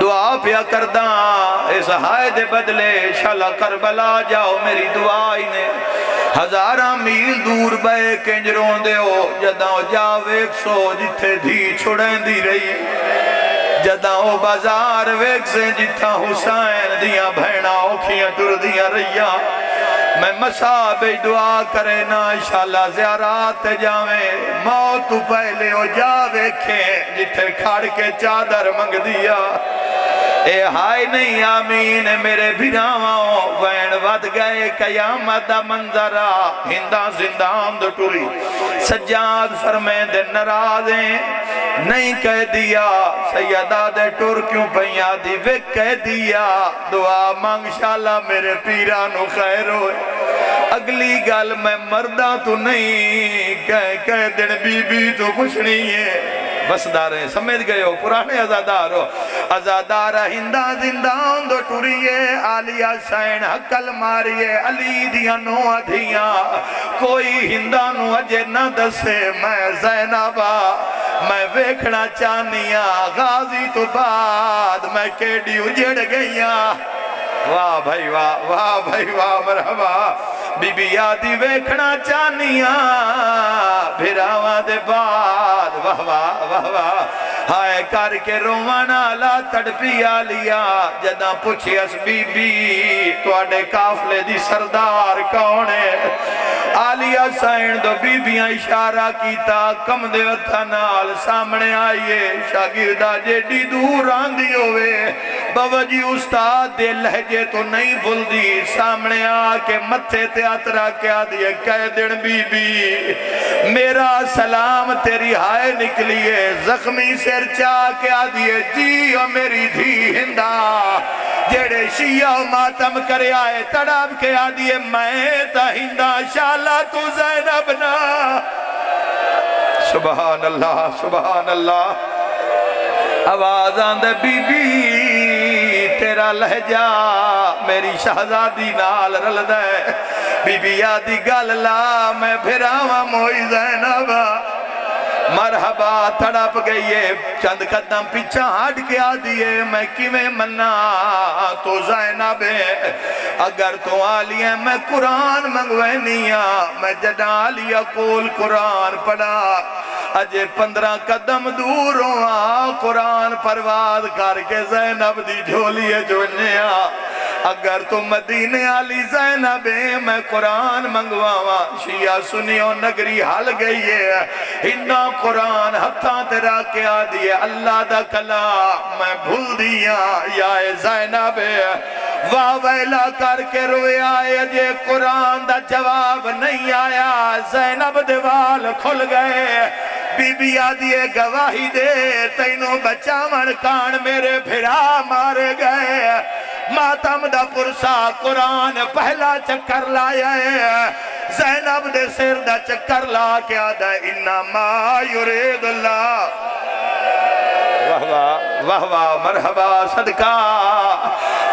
دعا پیا کرداں اس ہائے دے بدلے شالا کربلا جاؤ میری دعائی نے ہزاراں میل دور بے کنجروں دے ہو جداں جاو ایک سو جتھے دھی چھڑیں دی رہی جداں او بازار ویک سے جتھا حسین دیاں بھینا اوکھیاں ٹر دیاں رہیاں میں مساب دعا کرے نا انشاءاللہ زیارات جاویں موت تو پہلے ہو جاوے کھیں جتھے کھاڑ کے چادر منگ دیا اے ہائے نہیں آمین میرے بھیراواں وین ود گئے قیامت دا منظرہ ہندہ زندان دو ٹوری سجاد فرمین دے نرازیں نہیں کہہ دیا سیدہ دے ٹور کیوں پہیاں دی وہ کہہ دیا دعا مانگ شالا میرے پیرانو خیر ہوئے اگلی گل میں مردہ تو نہیں کہہ دن بی بی تو کچھ نہیں ہے بس داریں سمجھ گئے ہو پرانے ازادار ہو ازادار ہندہ زندان دو ٹوریے آلیہ سین حقل ماریے علی دیاں نو ادھیاں کوئی ہندہ نو اجے نہ دسے میں زینبہ میں ویکھنا چانیاں غازی تو بعد میں کیڑی اجڑ گئیاں واہ بھائی واہ بھائی واہ مرحبا بی بی یادی ویکھنا چانیاں بھراواں دے بعد واہ واہ ہائے کر کے روانا لا تڑپی آلیا جداں پوچھی اس بی بی توڑے کافلے دی سردار کونے آلیا سائن دو بی بیاں اشارہ کیتا کم دے وطنال سامنے آئیے شاگردہ جیڈی دور آندھی ہوئے بوجی استاد دے لہجے تو نہیں بھول دی سامنے آکے متھے تیاترہ کیا دیئے کہہ دن بی بی میرا سلام تیری ہائے نکلیے زخمی سر چاہ کیا دیئے جی اور میری دھی ہندہ جیڑے شیعہ و ماتم کرے آئے تڑاب کے آدھیے میں تا ہندہ شالا تو زینب نا سبحان اللہ آواز آندے بی بی تیرا لہجہ میری شہزادی نال رل دے بی بی آدھی گل لا میں بھراواں موئی زینب مرحبا تڑپ گئیے چند قدم پیچھا ہٹ کے آدھیے میں کیویں منا تو زینب اگر تو آلیے میں قرآن منگوینیاں میں جڑا آلیہ کول قرآن پڑھا اجے 15 قدم دور ہوا قرآن پرواز کر کے زینب دی جھولیے جونیا اگر تو مدینے آلی زینب میں قرآن منگواوا شیعہ سنیوں نگری حل گئی ہے ہندہ قرآن ہتھاں تیرا کیا دیئے اللہ دا کلام میں بھول دیا یا زینب واہ ویلا کر کے روئے آئے جے قرآن دا جواب نہیں آیا زینب دیوال کھل گئے بی بی آدھیے گواہی دے تینوں بچہ مرکان میرے بھرا مارے گئے ماتم دا پرسا قرآن پہلا چکر لائے زینب دے سر دا چکر لا کے آدھا انما یرید اللہ واہ واہ واہ مرحبا صدقہ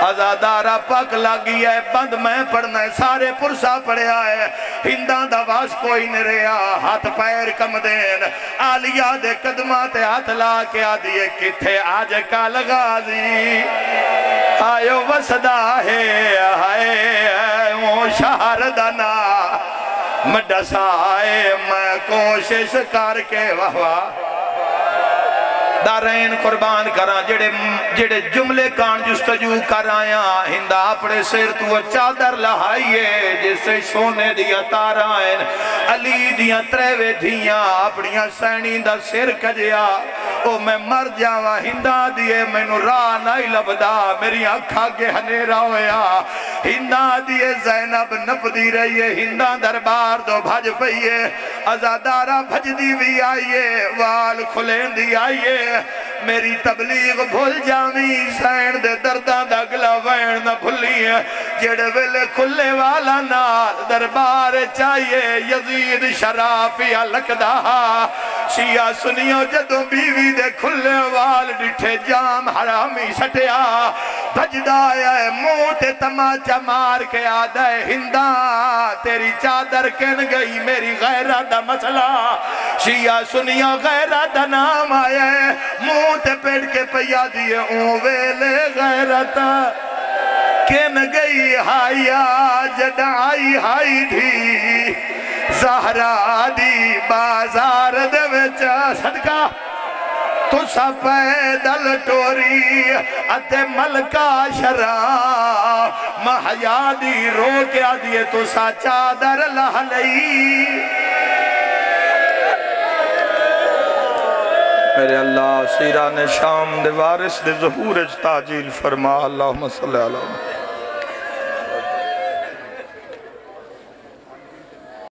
ازادارہ پاک لگی ہے بند میں پڑھنا ہے سارے پرسا پڑھیا ہے ہندان دا واس کوئی نہیں رہا ہاتھ پیر کم دین آلیہ دے قدمات ہاتھ لا کے آدھیے کتھے آج کا لگا دی آئیو وسدہ ہے آئے وہ شہردنا مڈسائے میں کوشش کر کے واہ واہ دارین قربان کران جڑے جملے کان جستجو کر آیا ہندہ اپنے سر تو چادر لہائیے جسے سونے دیا تارائن علی دیا تریوے دھیاں اپنیاں سینی دا سر کجیا او میں مر جاوا ہندہ دیے میں نو راہ نہیں لبدا میری آنکھا کے ہنیرا ہویا ہندہ دیے زینب نپ دی رہیے ہندہ دربار دو بھج پئیے ازادارہ بھج دی بھی آئیے وال کھلین دی آئیے میری تبلیغ بھول جامی سین دے دردان دا گلا وین نہ بھولی جڑ ویلے کھلے والا نال دربار چاہیے یزید شرافیہ لکدہ شیعہ سنیو جدو بیوی دے کھلے وال ڈٹھے جام حرامی سٹیا بھجدہ ہے موٹے تماچہ مار کے آدھے ہندہ تیری چادر کن گئی میری غیرہ دا مسئلہ شیعہ سنیو غیرہ دا نام آئے موٹے پیڑ کے پیا دیئے اون ویلے غیرتا کن گئی ہائیا جڑائی ہائی تھی زہرہ دی بازار دے وچا صدقہ تو سا پیدل ٹوری اتے ملکہ شرع محیا دی رو کے آدھیے تو سا چادر لہ لئی میرے اللہ سیران شام دے وارث دے ظہور اج تاجیل فرما اللہم صلی اللہ علیہ وسلم